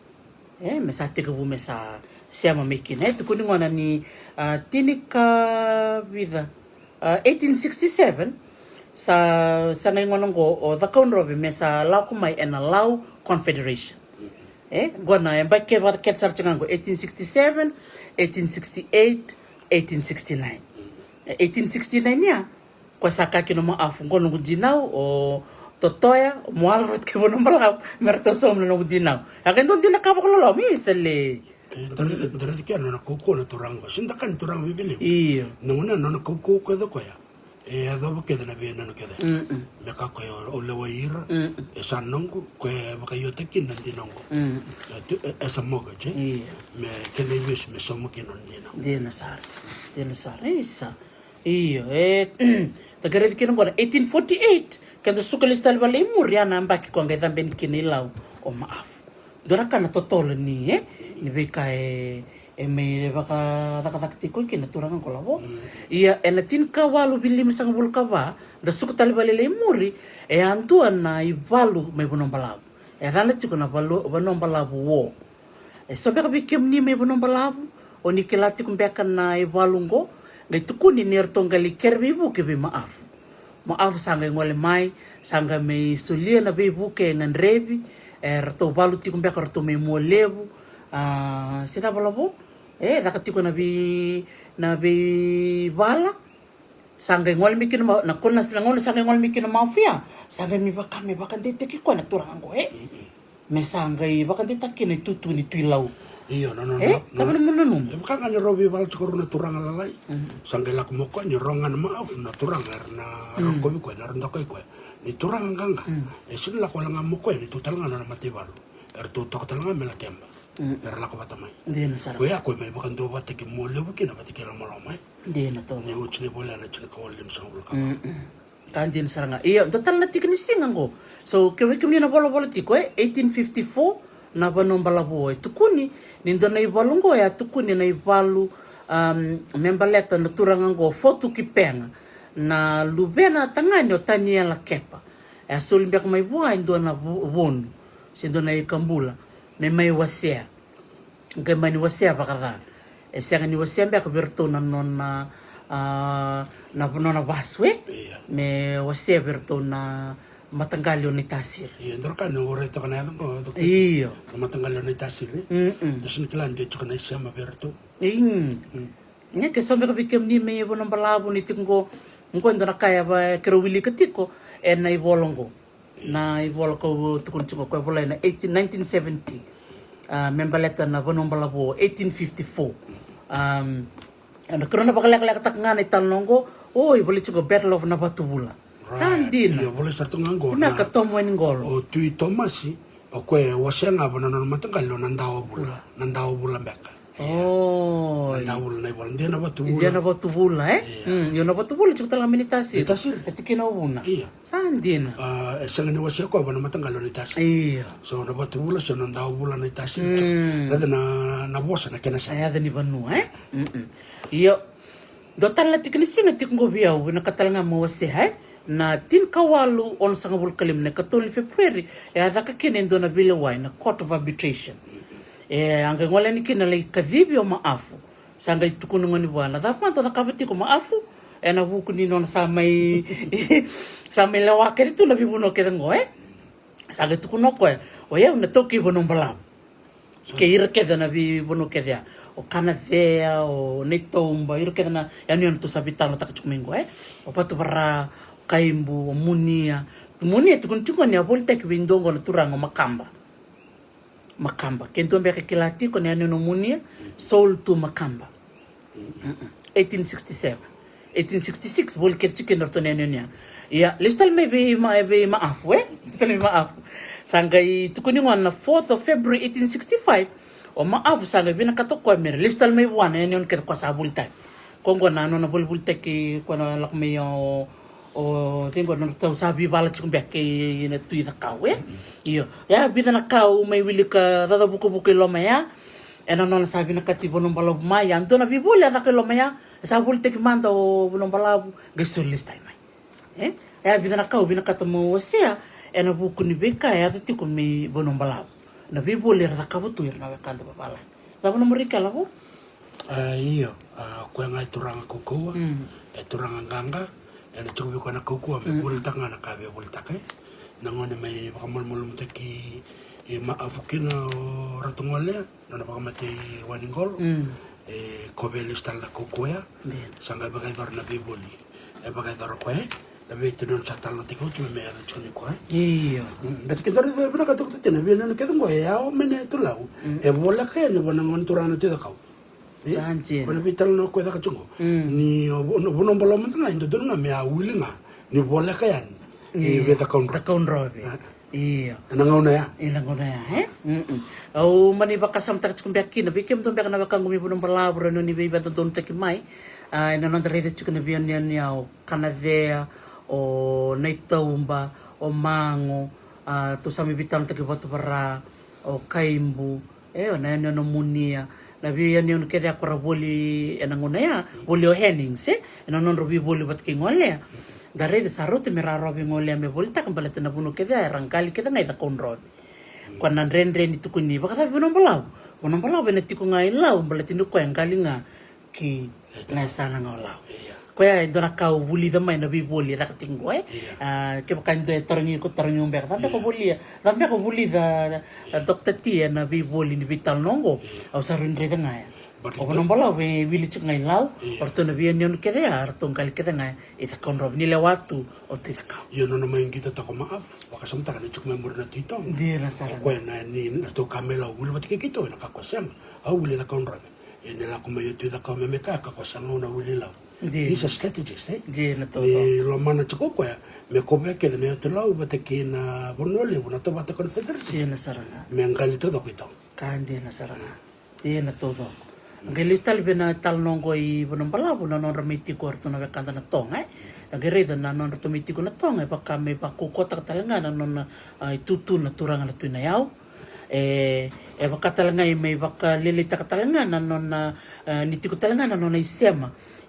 Mesa teka bume sa siyama mekin. Ito kunin ngona ni tinika vida 1867 sa ngayon ko o the corner of mesa Laukumai and Lau Confederation. Gwana en ba ke va ke sar chango 1867, 1868, 1869. 1869 ya kwa saka kino maafu ngono ngudinao o totoya moal rot ke vono mbala merto som no ngudinao. Akan don dinakaba ko lo mi sele Dari kian na kuku na turang ba. Sinda kan turang bibili. Iyo. Nunguna na kuku ko do ko ya. Ado ba keda na bena no keda. Me ka ko o le waira. Sanongo ko ba kayo tekin na dinongo. Esa moga je. Me kene wis me somo kinon dino. Dina sar. Isa. Iyo. Tagare kinon ko 1848 kanda sukalista bale muriana mbaki ko ngai ben kinilaw o maaf. Dora kana totolo ni ni beka me baka takatakti ko kina turangan ko lavo ia enatin ka walu bilim sang bulka ba da suku talbalele muri antuan na ivalu me bonom balabu rana tiko na bonom balabu wo so beka bikem ni me bonom balabu oni kelati kumbeka na ivalu ngo ngai tukuni ni ertongali kerbi bu ke be maaf sanga ngole mai sanga me sulia na be bu ke ngan rebi rato valu tiko mbeka rato me molebu sita balabo rakatiko na bi bala sanga ngol mikin na konas na ngol sanga ngol mikin mafia sanga mi baka dete ki ko na turang ko me sanga I baka dete ki na tutu ni tuilaw iyo no kamu nunum baka nga ni robi bal chukuru na turang lalai sanga la ko ko ni rongan maaf na turang na ko bi ko na ronda ko ni turang ganga sin la ko la ngam ko ni tutal nga na matibal to tal nga mela kemba la ko batamay dina sara ko ya ko may bakan do batte ki mo lebu ki na batte ki la mo may dina to ni uchne bola na chine ko lim sa bulka kan din sara nga iyo total na tiknising ngo so kewe kemni na bola tiko 1854 na banom balabu tukuni nindo na ibalungo ya tukuni na ibalu membaleta na turanga ngo foto kipenga na lubena tangani o tania la kepa sulimbia ko may buhay ndo na wonu sindo na ikambula me mai wasea ngai mani wasea bakara senga ni wasea mbia ko berto na nona na baswe me wasea berto na matanggalyo ni tasir ndor ka no ore to kana ko iyo matanggalyo ni tasir dasin klan de chukana isama berto nya ke sombe ko bikem ni me bono balabu ni tingo ngondo na kaya ba kero wili ketiko na ibolongo na iboloko tukun chuko ko bola na 1970 membaleta na bono balabu 1854 ana krona bakalak tak ngana italongo ibole chuko battle of nabatubula sandina yo boleh satu nganggo na katomo ngol o tui tomasi o kwe wasenga bona no matangalo nandawa bula mbeka nandawa na ibol ndena batubula yo na batubula chukta la minitasi etikina ubuna iya sandina senga ni wasya ko bona matangalo ni tasi iya so na batubula so nandawa bula ni tasi rada na bosa na kenasa ada ni banu iyo dotan la tiknisi na tikungo biaw na katalanga mo wase na tin kawalu on sangabul kalim na 14 February adaka kinen do na bilawai na court of arbitration anga ngola ni kina le kadhibi o maafu sanga itukunu ngoni bwana da panta da kabati ko maafu na buku ni non samai samai lawa ke tu na bibuno ke ngo sa ke tu kuno ko o ia na toki bono bala ke ira ke na bibuno ke dia o kana thea o netomba ira ke na ya ni tu sabitano ta kumingo o patu para kaimbu o munia tu kun ni abolta ke windongo na turango makamba kento mbeka kilati ko ni no munia soul to makamba 1866 bol ke chicken orto nenya ya listal maybe maafu listal maafu sangai tukuni na 4th of February 1865 o maafu sangai bina katoko mer listal may wana nyon ke kwa sabulta kongo na no na bulbulta ki ko na lakme o tengo no tau sabi bala chikumbe ke ina tuida kawe iyo ya bina na kau may wili ka dada buku lo maya ena non sabi na kati bono balo maya anto na bibuli ada ke lo maya sabul te manda o bono balabu gesul listai mai ya bina na kau bina kata mo wasia ena buku ni beka ya tati ko mi bono balabu na bibuli ada ka butu na kanda babala tabo no murika labo iyo ko ngai turanga kokoa turanga nganga ena chubi ko na kokoa me bultanga na kabe bultake nangone mai bakamol mutaki maafukina o ratongole na bakamate waningolo kobeli stalla kokoa sanga bagai dor na bibuli bagai dor ko na bete non satalla tiko chume me ada choni ko iyo bet ke dor be bra ka to tene be na ke ngo ya o mene to lau bola ke ne bona monturana te da kau Janji. Bona vital no ko da ka chungo ni no bono bola monta indo do na me a wilinga ni bola ka yan be da kaunro iya nangona ya au mani bakasam tar chukum biaki na bikem to biak na bakang gumi bono bola bro no ni be ba don te mai ina non dare te chukuna bian ni au kanavea o neitaumba o mango to sami vital te ke boto para o kaimbu o na no munia na bia ni on kede akora boli enangona ya boli o hennings ena non robi boli bat kingole dare de sarote mera robi ngole me bolta kambala tena buno kede rangkali kede ngai ta konro kwana rendre ni tukuni bakata buno balau bene tiku ngai lau balatinu ko engali nga ki na sana ngolau ko ya dora kau buli da mai na bi boli ra katingo ke bakan de torngi ko torngi umber tambe ko buli da dokter tia na bi boli ni vital nongo au sarun re nga ya o bono bola we wili chuk ngai lau orto na bi nyon ke de arto ngal ke de nga ita konro ni le watu o tira ka yo no mai kita ta ko maaf wakasam ta ni chuk member na tito di na sara ko na ni to kamela ul bat ke kito na ka ko sem au wili da konro ene la ko mai tu da ko me ka ko sang na wili lau he's a strategist na todo lo mana chiko ko me ko be ke ne to lau bat ke na bonole una to bat confederacy na sara me ngali to do kito kandi na sara na todo Gelistal bena tal nongo I bono balabu na non ramiti ko orto na bekanta na tonga Nagere na non ramiti ko na tonga baka me baku kota talanga na non tutu na turanga na tuina yao baka talanga me baka lilita talanga na non niti ko talanga na non isema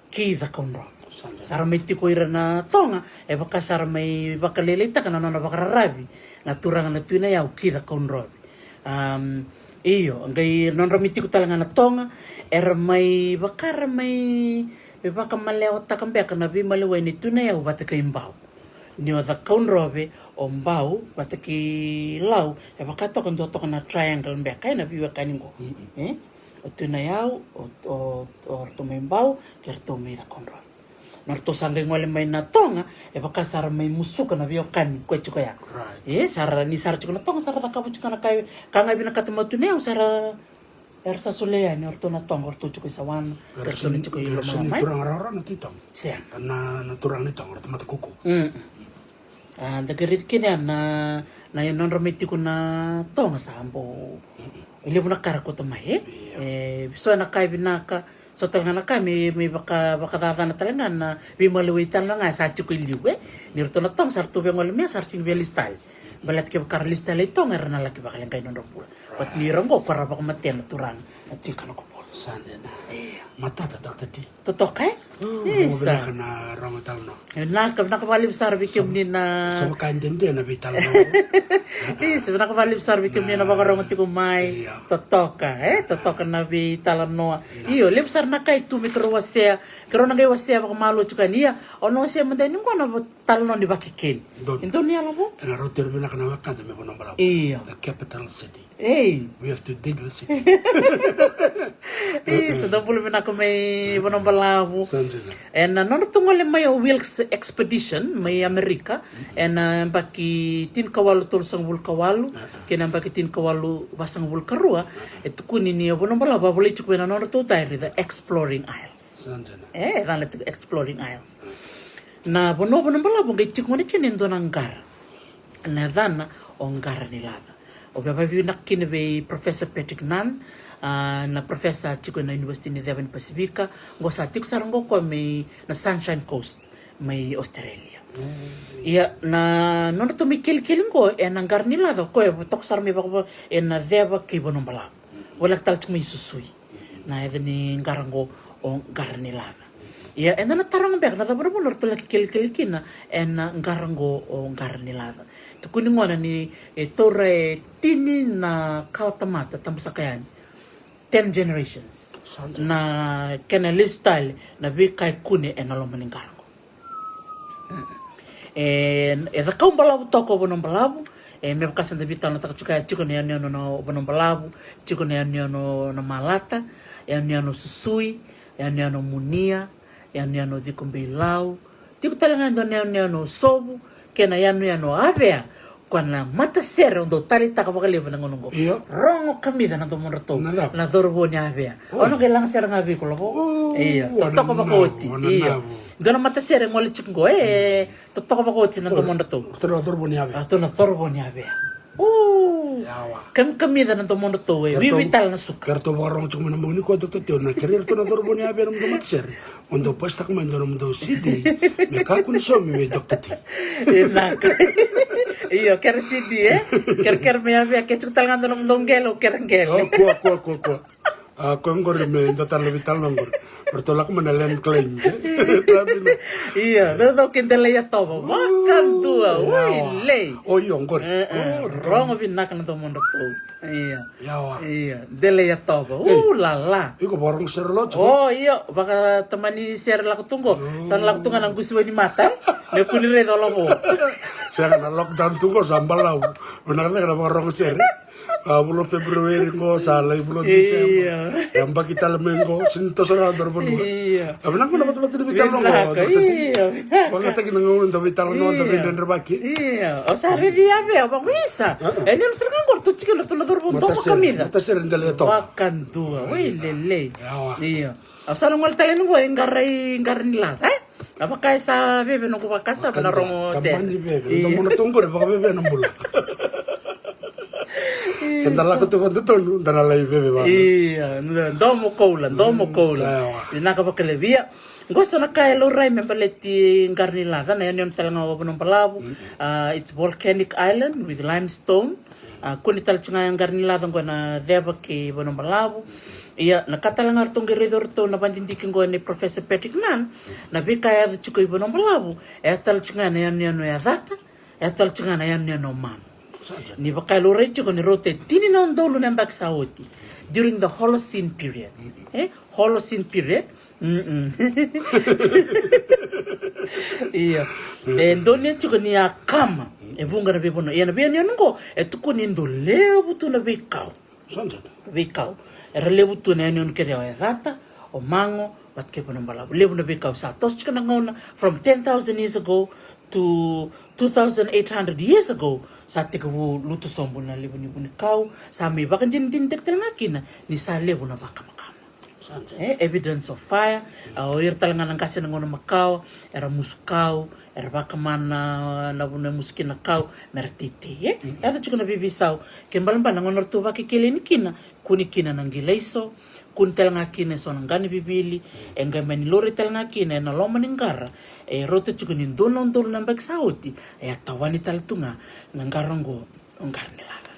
ki da konro sara meti ko ira na tonga baka sara me baka lilita kana non baka rabi na turanga na tuina yao ki da konro iyo ngai non ramiti ko talanga na tonga mai bakar mai baka maleo takambe kana bi malewe ni tuna ya bataka imbao ni oda kaunrobe o mbao bataki lau baka to kan to na triangle mbe kai na bi wakaningo o tuna ya o to mbao kerto me da konro norto sangai ngole mai na tonga baka sar mai musuka na bi okani ko chuka ya sar ni sar chuka na tonga sar ta kabu chuka na kai kanga bi na katamatu ne sar Ersa solea ni orto na tong orto chuko sawan perso ni chuko ilo mai turang rara na titong sia na turang ni tong orto mata kuku da gerit kini na non romiti ko na tong sambo ile buna kara ko tamai so na kai binaka so talanga na kai me baka dada na talanga na bi malui talanga sa chuko iliwe ni orto na tong sarto be ngol me sar sing belistal balat ke karlista le tong erna laki bakal ngai non ropul pat ni rongo para bak maten turang ati kana ko Sandena. Matata tadi. Totoka eh? Isa. Na rong tal no. Nakabali besar bikim ni na. So kain dende na vital no. Isa nakabali besar bikim ni na bakarong tiku mai. Totoka eh? Totoka na vital no. Iyo lebsar na kai tu mikro wasea. Kero na kai wasea baka malo chuka niya. Ono wasea manda ni ngwana tal no di bakikin. Into ni alabo. Na roter bina kana wakanda me bono bala. Iyo. The capital city. Hey. We have to dig the city. Isso, não vou na come vou não balavo. Sandena. En não tungo le mai Wilkes expedition mai Amerika en baki tin kawalu tol sang bul kawalu kena baki tin kawalu basang bul karua et kuni ni vou não balavo boleh cukup na não to diary the exploring isles. Sandena. Dan le exploring isles. Na vou não balavo ngai cukup ni kenen donangar. Na dana ongar ni lava. O baba vi nakkin be Professor Patrick Nunn na professor tiko na University ni Devon Pacifica ngo sa tiko sarango ko may na Sunshine Coast may Australia. Ia na nono to mikil kilingo nang garnila do ko tok sar me ba na deba ki bonombala. Wala tal tiko may susui. Na edeni ngarango o garnila. Ia na tarang bek na tabro mo to la kil kina ngarango o garnila. Kuningo na ni tore tini na kautamata tamusakayan 10 generations na kena lifestyle na vi kai kune lo maningarango da kau balabu toko bono balabu me bakasan da vital na takachuka chiko na yan no bono balabu chiko na yan no na malata yan no susui yan no munia yan no dikombelau tiko talangan do yan no sobu kena yan no avea kwana mata sere ondo tari taka bakaleva na ngonongo rongo kamida na tomo rato na dorbo nya avea ono ke lang sere ngavi ko lobo totoko bakoti dona mata sere ngole chungo totoko bakoti na tomo rato Toro dorbo nya avea to na dorbo nya avea kamida na tomo rato vi vital na suka Kerto barong cuma nambung ni ko dokter tio na karir to na dorbo nya avea no mata sere ondo pastak man do no sidi me ka kun so me dokter ti Iyo, ker sidi ker me avea que chutal ngando no dongelo ker ngelo. Ko. Ko ngor me dotar le vital ngor. Pertolak menelen claim. Iya, do kendele ya tobo. Makan tua, le. Oh iyo ngor. Rongo binak na to mondo to. Iya. Yawa. Iya, dele ya tobo. La. Iko borong serlo. Oh iyo, baka temani share la kutunggo. San la kutungga nang gusto ni mata. Ne kunire dolo mo. Saya kena lockdown tuh kok sambal lah. Benar kena borong share. Bulan Februari kok salah bulan Desember. Yang bagi kita lemengo sentos orang berburu. Iya. Tapi nak dapat dapat lebih talong kok. Iya. Bang kita kena ngomong tapi talong tapi dan terbagi. Iya. O sabe dia be, bang bisa. Ini lu serang gor tuh cikil tu ladur bonto kamida. Mata seren dale to. Wakan tua, wei lele. Iya. O sarang mal talen go engarai ngarnila, Apa kaya sa bebe no kuba kasa na romo te. Kapan di bebe? Untuk mana tunggu deh pakai bebe 6 bulan. Sendal aku tuh tuh dan alai bebe bang. Iya, domo koula. Naka bakalevia. Gosto na kaya lo rai me paleti ngarnila na yan talanga wa bonom palabu. It's volcanic island with limestone. Kuni tal chunga ngarnila ngo na deba ki bonom palabu. Iya, nakatalangar tong geredor to na bandindikin ko ni Professor Patrick Nunn, na bikaya da chuko ibo ng balabu, tal chunga na yan no ya data, tal chunga na yan no mam. Ni bakay lo recho ko ni rote, tini na ondolo ng bagsawoti during the Holocene period. Holocene period? Iya. Doon niya chuko niya kama, bunga na bibono. Iya na biyan yan ko, tuko nindo leo buto na bikaw. Era lebu tu na yun kaya data o mango bat ke pono balabu lebu na bikaw sa tos chika ngona from 10,000 years ago to 2,800 years ago sa tika luto sombo na lebu ni bunikaw sa may bakan din tek ngakina ni sa lebu na baka makama. Evidence of fire o ir talaga ng kasi ngona makaw era muskaw era baka man na buna muskin na kaw mertiti ata chika na bibisaw kembalamba ngona tu baki kilini kina kuni kina nang gilayso kun tel nga kina so nang gani bibili enga mani lori tel nga kina na loma ningara roto chukunin donon dol nang bagsauti tawani tal tunga nang garango ngar nilala.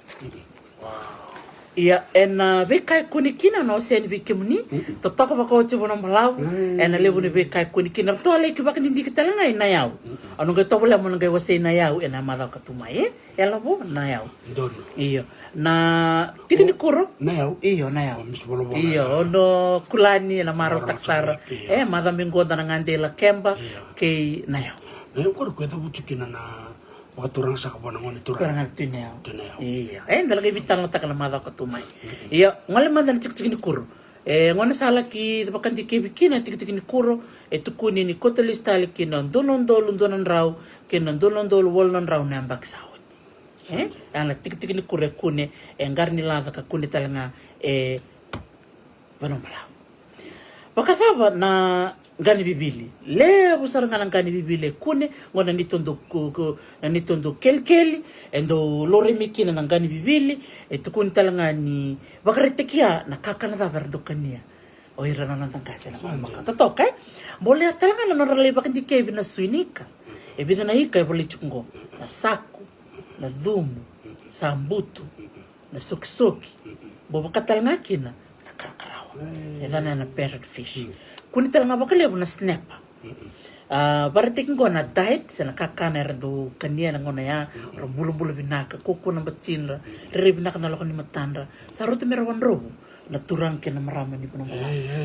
Ia, ena ve kai kunikina no se ni bikimni, to toka bako te bona malau, ena levu ni ve kai kunikina, to ale ki baka ndi kitalanga ina yau. Anu ga tobole mo nga wase ina yau ena mala ka tumai, ela bo na yau. Dono. Ia, na tikini kuro. Na yau. Iyo na yau. Iyo, no kulani ena maro taksara. Mada mingoda na ngandela kemba ke na yau. Na yau koro kweta buchukina na wakaturang sa kabona ngoni turang. Kurang tunau. Iya. Ndalagay bitang takala mada ka tumay. Iya, ngale mada na tiktikini kuro. Ngona sala ki bakan di kebikina tiktikini kuro tukuni ni kotelista kina donon raw kina donon wolnon raw na ambak sawat. Ana tiktikini kuro kune ngarni lava ka kune talanga banom balaw. Bakasaba na gani bibili le busar ngana gani bibili kune ngona nitondo kelkeli endo lore mikina na gani bibili tukuni talanga ni bakaretekia na kakana da berdokania oira na nantang kasela maka totoka boleh talanga na norale bakan dikebi na suinika ebina na ika boleh chungo na saku na dhumu sambutu na sokisoki bobo katalanga kina na karakarawa edana na parrot fish kuni talanga bakale na snapper. Barating ko na diet sa nakakana do kanya na ngona ya bulu-bulu binaka kuko na batsinra binaka na ni matandra sa roto merawan robo na turang ke na marama ni punong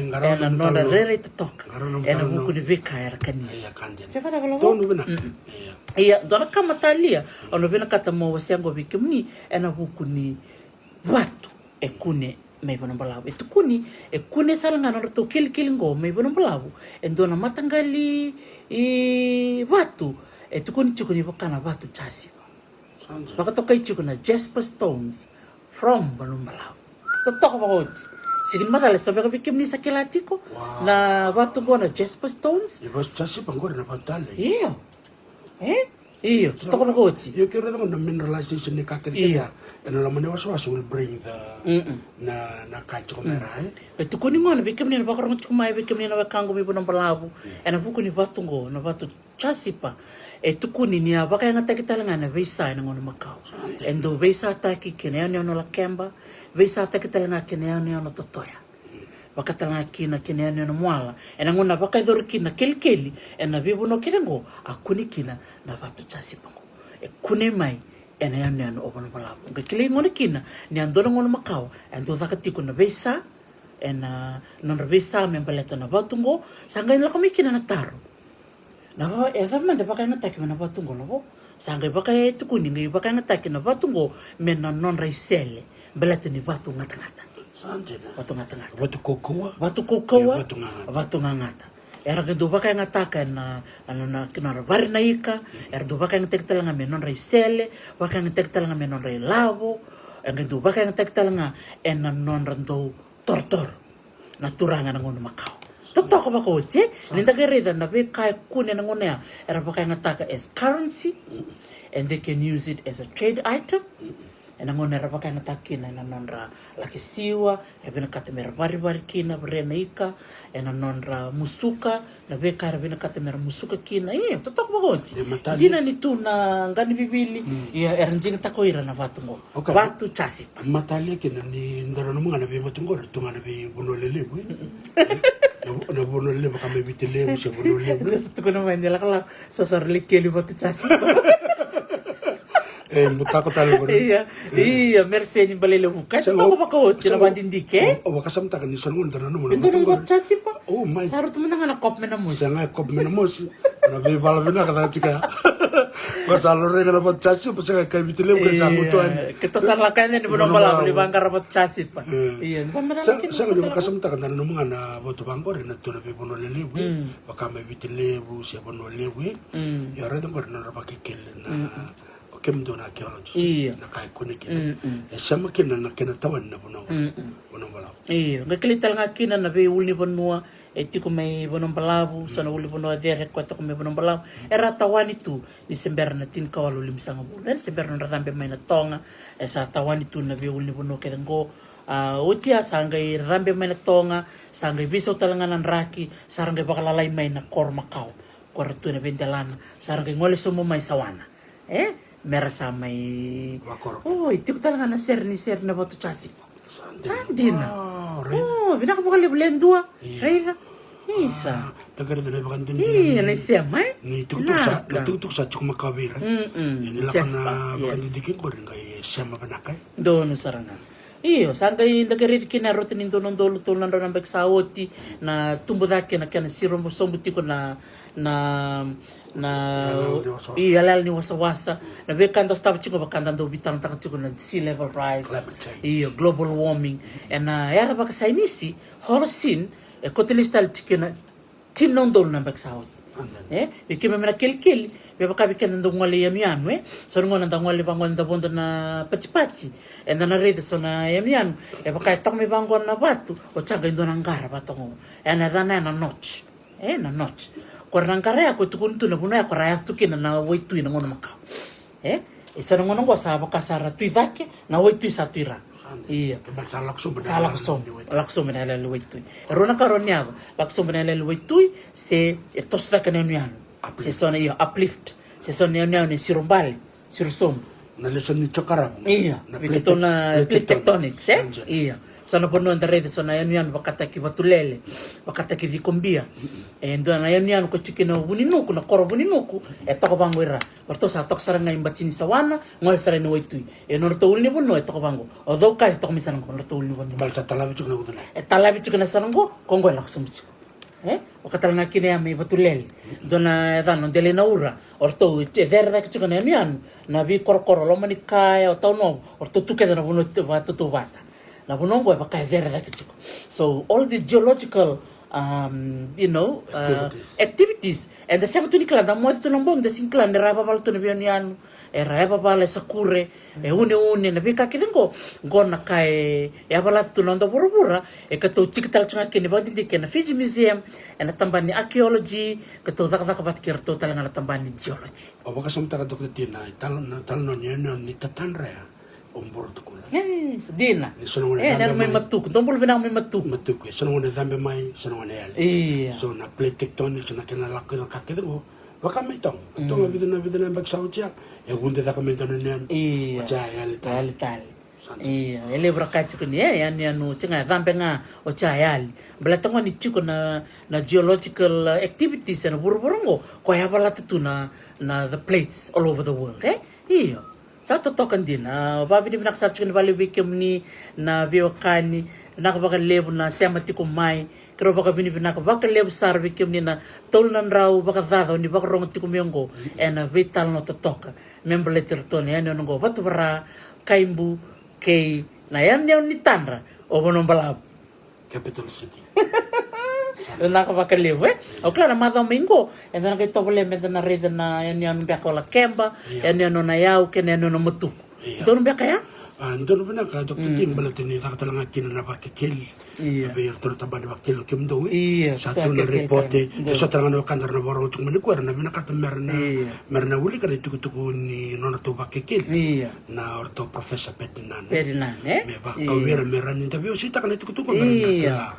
bala na nona rere totok na buku ni beka ya kanya siapa dah kalau Dono bina. iya dona kama talia ono bina kata mo wasiango bikimni na buku ni watu kune may bonong balabu. Ito kuni salanga na to kilingo may bonong balabu. Endo na matanggali watu. Ito kuni chukuni bakana watu chasi. Baka to kay chukuna Jasper Stones from bonong balabu. Totoo ba ko? Sige madala sabi ka bikim ni sa kilatiko na watu ko na Jasper Stones. Iba chasi pangor na patale. Iyo. Iyo, totoo na ko. You can read on the mineralization ni kakita. And the Lamanewaswas will bring the na kachomera. Ito kuni ngona bikim ni bakarong chumay bikim ni na kango mi bonong balabu. Ena buku ni batungo na batu chasipa. Ito kuni ni baka nga takitalanga na visa na ngona makao. Endo visa taki kineo ni ono la kemba, visa takitalanga kineo ni ono totoya. Baka talanga kina kineo ni ono mwala. Ena ngona baka idor kina kelkeli ena bibu no kengo akuni kina na batu chasipa ngo. Kuni mai ena yan oban balabu. Ngakili ngona kina ni andora ngona makao endo zakatiko na visa ena non visa membaleto na batungo sangay la kami kina na taro. Na esa man de baka ngataki na batungo no. Sangay baka tukuni ngai baka ngataki na batungo mena non raisele baleto ni batu ngata-ngata. Sanje na. Batu ngata-ngata. Batu kokoa. Batu ngata. Era que do baka ngataka na vari na ika, era do baka ngatekta langa menon raisele, baka ngatekta langa menon railavo, era do baka ngatekta langa ena non rando tortor na turanga na ngono makao. Totoo ba ko je? Linda gereda na be kai kune na ngono ya, era baka ngataka as currency and they can use it as a trade item. Ena ngona ra baka ngataki na nonra lakisiwa, ebena katemera bari kina brena ika, ena nonra musuka, na beka ra bena katemera musuka kina. Totoo ba ko je? Dina ni tu na ngani bibili, ya eranjing takoira na batungo. Batu chasipa. Matalia kina ni ndara no mga nabi batungo ito nga nabi bunolele bu. Na bunolele baka may bitile siya bunolele. Gusto ko naman nila kala sosarli keli batu chasipa. Mutako talo ba? Iya, mercy ni balele hukas. Totoo ba ko? Tinabandin dike? O wakasam ta kan isan ngun tanano mo. Ito nung chasi pa. Oh my. Sarot mo na nga kop me na mus. Sa nga kop me na mus. Na be bala bina ka tika. Masalo re na bot chasi pa sa kay bitile mo sa mutuan. Kita salakan ni buno pala li bangkar bot chasi pa. Iya, sa nga wakasam ta kan tanano mo nga na bot bangkor na to na be buno lelebu. Baka may bitile bu siya buno lelebu. Ya re dong na rapakikil na kemdo na archaeology na kay kunikin sama kina na kinatawan na bunong balabu ngakilital nga kina na be uli bonua ko may bonong balabu sa na uli bonua dire kwento ko may bonong balabu era tawan itu ni sember na tin kawalu limsang bulan sember na rambe may na tonga sa tawan itu na be uli bonua kedengo utia sangay rambe may na tonga sangay biso talangan ng raki sarangay bakalalay may na kormakao kwarto na bendalan sarangay ngole sumo may sawana merasa may wakor. Oh, itu talaga na ser na batu chasi. Sandina. Wow, right. Oh, binakapakalibulen dua. Raya. Isa. Tagar na bakan din Iya, na siya may. ni tutuk sa cuma kawira. Ini lah Just kana pa, bakan yes. didikin ko rin kay sama banakay. Doon sarangan. Iyo, sangay nagarit kinarotin nindo ng dolo tulan ro ng bagsawoti na tumbudake na kana siro mo sombuti ko na iya lal ni wasa na bekanta stop chiko bakanta do bitan taka chiko na sea level rise. Iyo, global warming and yara baka sa inisi horosin e kotelistal tikena tinon dolo ng bagsawoti. Bikima mena kelkel beba kabi kena ndo ngwale yanu so ngona ndo ngwale bangon ndo bondo na pachi and na rede so na yanu e baka tok me bangon na batu o chaga ndo na ngara batongo na rana na notch na notch ko rangare ako tukuntu na buna ko raya tukina na waitu na ngona maka so ngona ngo sa baka sara tuivake na waitu sa tuira. Iya. Laksum benala luitui. Rona karoniago. Laksum benala luitui se tosfa kanenian. Se sona iyo uplift. Se sona nian sirumbali, sirusum. Na lesson ni chakara. Iya. Bito na plate tectonics, Iya. Sana pono ndare sona nian bakata ki batulele. Bakata ki vikombia. Endo na nian ko chikino buninuku na koro buninuku toko bangoira. Orto sa tok saranga imbachini sawana ngol sara no waitui. Norto ulni bonno toko bango. Odo ka toko misan ko norto ulni bonno. Balsa talabi chuk na udana. Talabi chuk na sarango kongo laksum chuk. Wakatala na kine ame batulele. Dona dano dele na ura. Orto verda chuk na nian na vi korkoro lo manikaya o tauno. Orto tuke na bono watu wata. Na bonongo e baka verda chuk. So all these geological activities and the same tunikla da mo to nambong da sinkla ne raba bal to ne bianian raba bal sakure une na bika kidengo gona kai bala to nando burubura ka to tiktal tsunga kene ba dindi kena Fiji Museum na tambani archaeology ka to dak bat kirto talanga na tambani geology o baka samta ka dokter tina talon ni tatanra ombor tukula. Yes, dina. Ner may matuk. Tombol binang may matuk. Matuk. Sono ngone dambe mai, sono ngone yal. Iya. So na plate tectonic na kena lakko na kakede mo. Waka mitong. Tong abidana bak sautia. E bunde da kamento nian. Iya. Ocha yal tal. Iya, ele brakachi kuni yan no chinga dambe nga ocha yal. Belatonga ni chiko na geological activities na burburungo. Ko ya bala na the plates all over the world, Iya. Sa totokan din, babi ni binakasarch ko ni balibikim ni na biwakani, nakabaka lebo na siyamati kumay, kero baka binibinaka, baka lebo sarbikim ni na tolunan raw, baka dadaw ni baka rongot tikumiyonggo, na vital no totoka, member letter to ni, yan yun ngo, bato bara, kaimbu, kay, na yan ni Tanra, o bonong balab. Capital City. Nakabakaliw o klaro madam mingo and then kay tobole med na red na yan biako la kemba yan na yaw ken yan no mutuk don biaka ya Andon bina ka dokter tim balatini ta talanga kin na bakkel be tor tabani bakkel kim do satu na reporte so talanga no kandar na borong chung mani ko na bina ka merna wuli ka itu ni nona to bakkel na orto professor Ferdinand me ba ka wera meran interview sita kan itu ko merna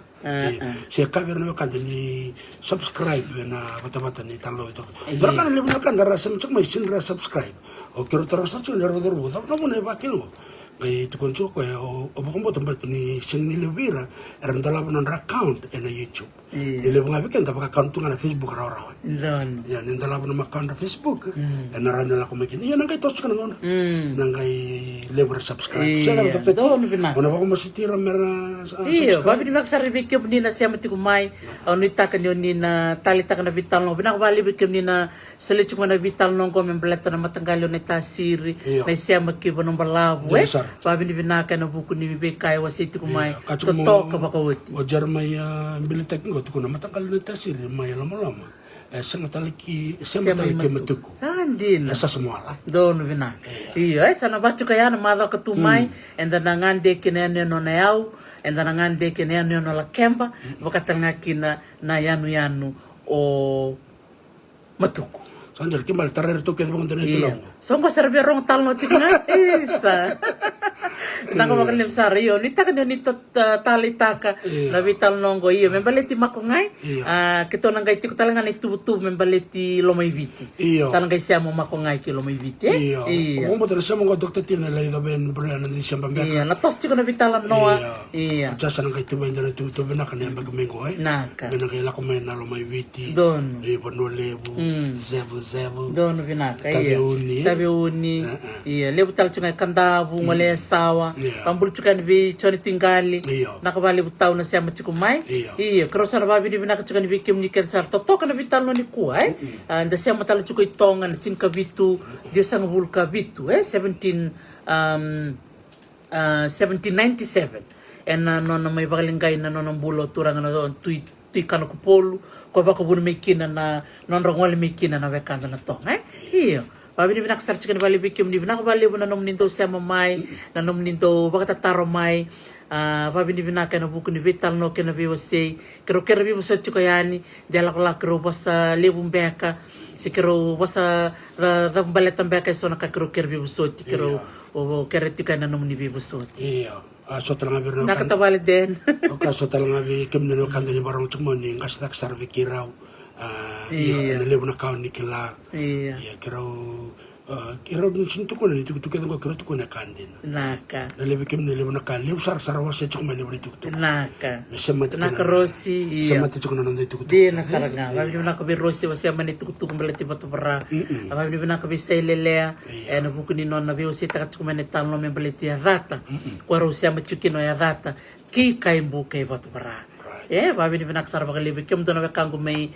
si kaver no kan ni subscribe na bata ni talo itu dorkan le bina kan dara sem chung mai sin ra subscribe o kero terus chung ne rodor bo no mo ne bakkel kay tukonso ko o bukan tempat ni sing nilewira eran dalam non account na YouTube nilewang abi kan tapaka account na Facebook raw ya nin dalam non account na Facebook na ran nila ko makin yan kay tos kana ngona nang kay lever subscribe siya ka tapos ona ba ko masitira mera iyo babi ni maksari bikim ni na siya mati kumay on ita kan ni na talita kan vital no binakbali bikim ni na selichu na vital no ko membelata na matanggalyo na tasiri na siya makibo ng balabo babi ni binaka na buku ni bibekay wasiti kumay totok ka bakawati o jarmay bilitek ngo ko na matanggal na tasiri may lama sa mataliki matuko sandin sa semua don bina iyo sana bacu kaya na mada katumay and then ngande kinene no nayaw and then ngande kinene no la kemba bakatanga kina na yanu o matuko Sandar kimal tarer to ke bang dene tolong. Songo serve rong tal no tigna isa. Naka makalem sara iyo. Nita ka ni tali taka na vital nongo iyo. Membaleti makongai. Kito nang gaiti ko talaga ni tubu membaleti lomay viti. Sana ngai siya mo makongai ki lomay viti. Iyo. Kung mo siya mga doktor tinalay do ben problema ni siya bambek. Iya. Natos ko na vitalan noa. Iya. Just nang gaiti ba indara tubu na kanaya magmengo ay. Naka. Benang ko may na lomay viti. Don. Bono lebu. Zevu. Don vinaka. Tabi uni. Iya. Lebu tal chunga kandabu ngole sawa. Pambul chukan bi choni tingali. Nakabali butaw na siya machikumay. Iya. Krosa na babi ni binaka chukan bi kim ni kensar. Totok na vital no ni kuay. Anda siya matala chukoy tonga na chinka bitu. Dia sang vulka bitu. 1797. And no na may bakalingay na no ng bulo turang na tuy kano kupolu. Kwa baka bunu may kina na non rongwali may kina na wekanda na tong. Iya. Babi ni binakasar chikan bali bikim ni binakabali mo na nom ninto siya mamay. Na nom ninto baka tataro may. Babi ni binaka na buku ni vital no kena biwa say. Kero biwa sa chukayani. Diala ko la kero basa lewung beka. Si kero basa baletan beka so nakakero biwa soti. Kero kero tika na nom ni biwa soti. Iya. So talang abi no nakatawali din. So talang abi kim no kan ni barang cuma ni ngas tak sarvi kirau. Iya nalebu na kaun ni kila. Iya kiro dun sintu ko ni tuku ko kiro tuku na kandin. Naka. Nalebu kim nalebu na kan lebu sar was cuma ni beri tuku. Naka. Semati naka rosi. Semati cuma na nandai tuku. Di nasaranga. Babi ni naka bi rosi was mani tuku belati batu bara. Babi ni naka bi selelea. Na buku ni non na bi was takat cuma ni tanlo me belati rata. Kwa rosi amachukino ya rata. Ki kaimbu kay batu bara. Babi ni binakasar baka libi kim doon na kango may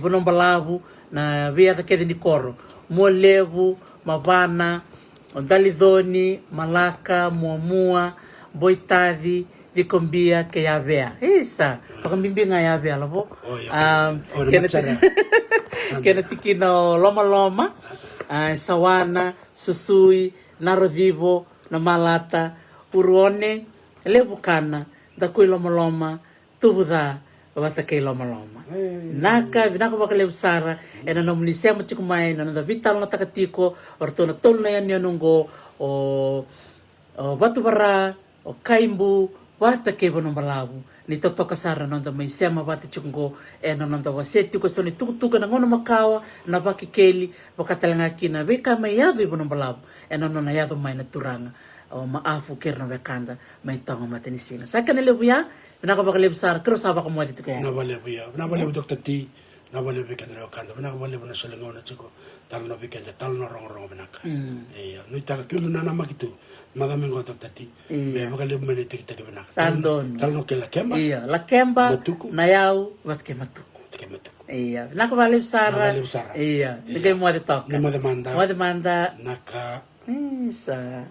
bunong balabu na biya ta kedi ni koro mo lebu mavana dalidoni malaka muamua boitadi vikombia ke yavea isa pakambimbi nga yavea lavo kena tikino loma sawana susui narovivo na malata uruone lebu kana da kui loma tubuda wata kay loma. Naka vinako bakale usara ena nomni sia mchikumai na nda vital na takatiko orto na tol na yan yanungo o batu bara o kaimbu wata kay bono malabu ni totoka sara nda mai sia mabati chungo ena nda waseti ko soni tukutuka na ngono makawa na baki keli bakatalanga kina beka mai yadu bono malabu ena nona yadu mai na turanga o maafu kerna bekanda mai tonga matenisinga sakana lebuya nakabakalebu sar kero sabak mo dito kaya nabalebu ya nabalebu doktor ti nabalebu kan ro kanda nabalebu na selengo na chiko tal no bikan tal no rong benaka iya no ita kilo na makitu madame ngo doktor ti me bakalebu mene tik benaka sandon tal no kela kemba iya la kemba na yau wat ke matuku iya nakabalebu sar iya digay mo dito mo demanda naka naka isa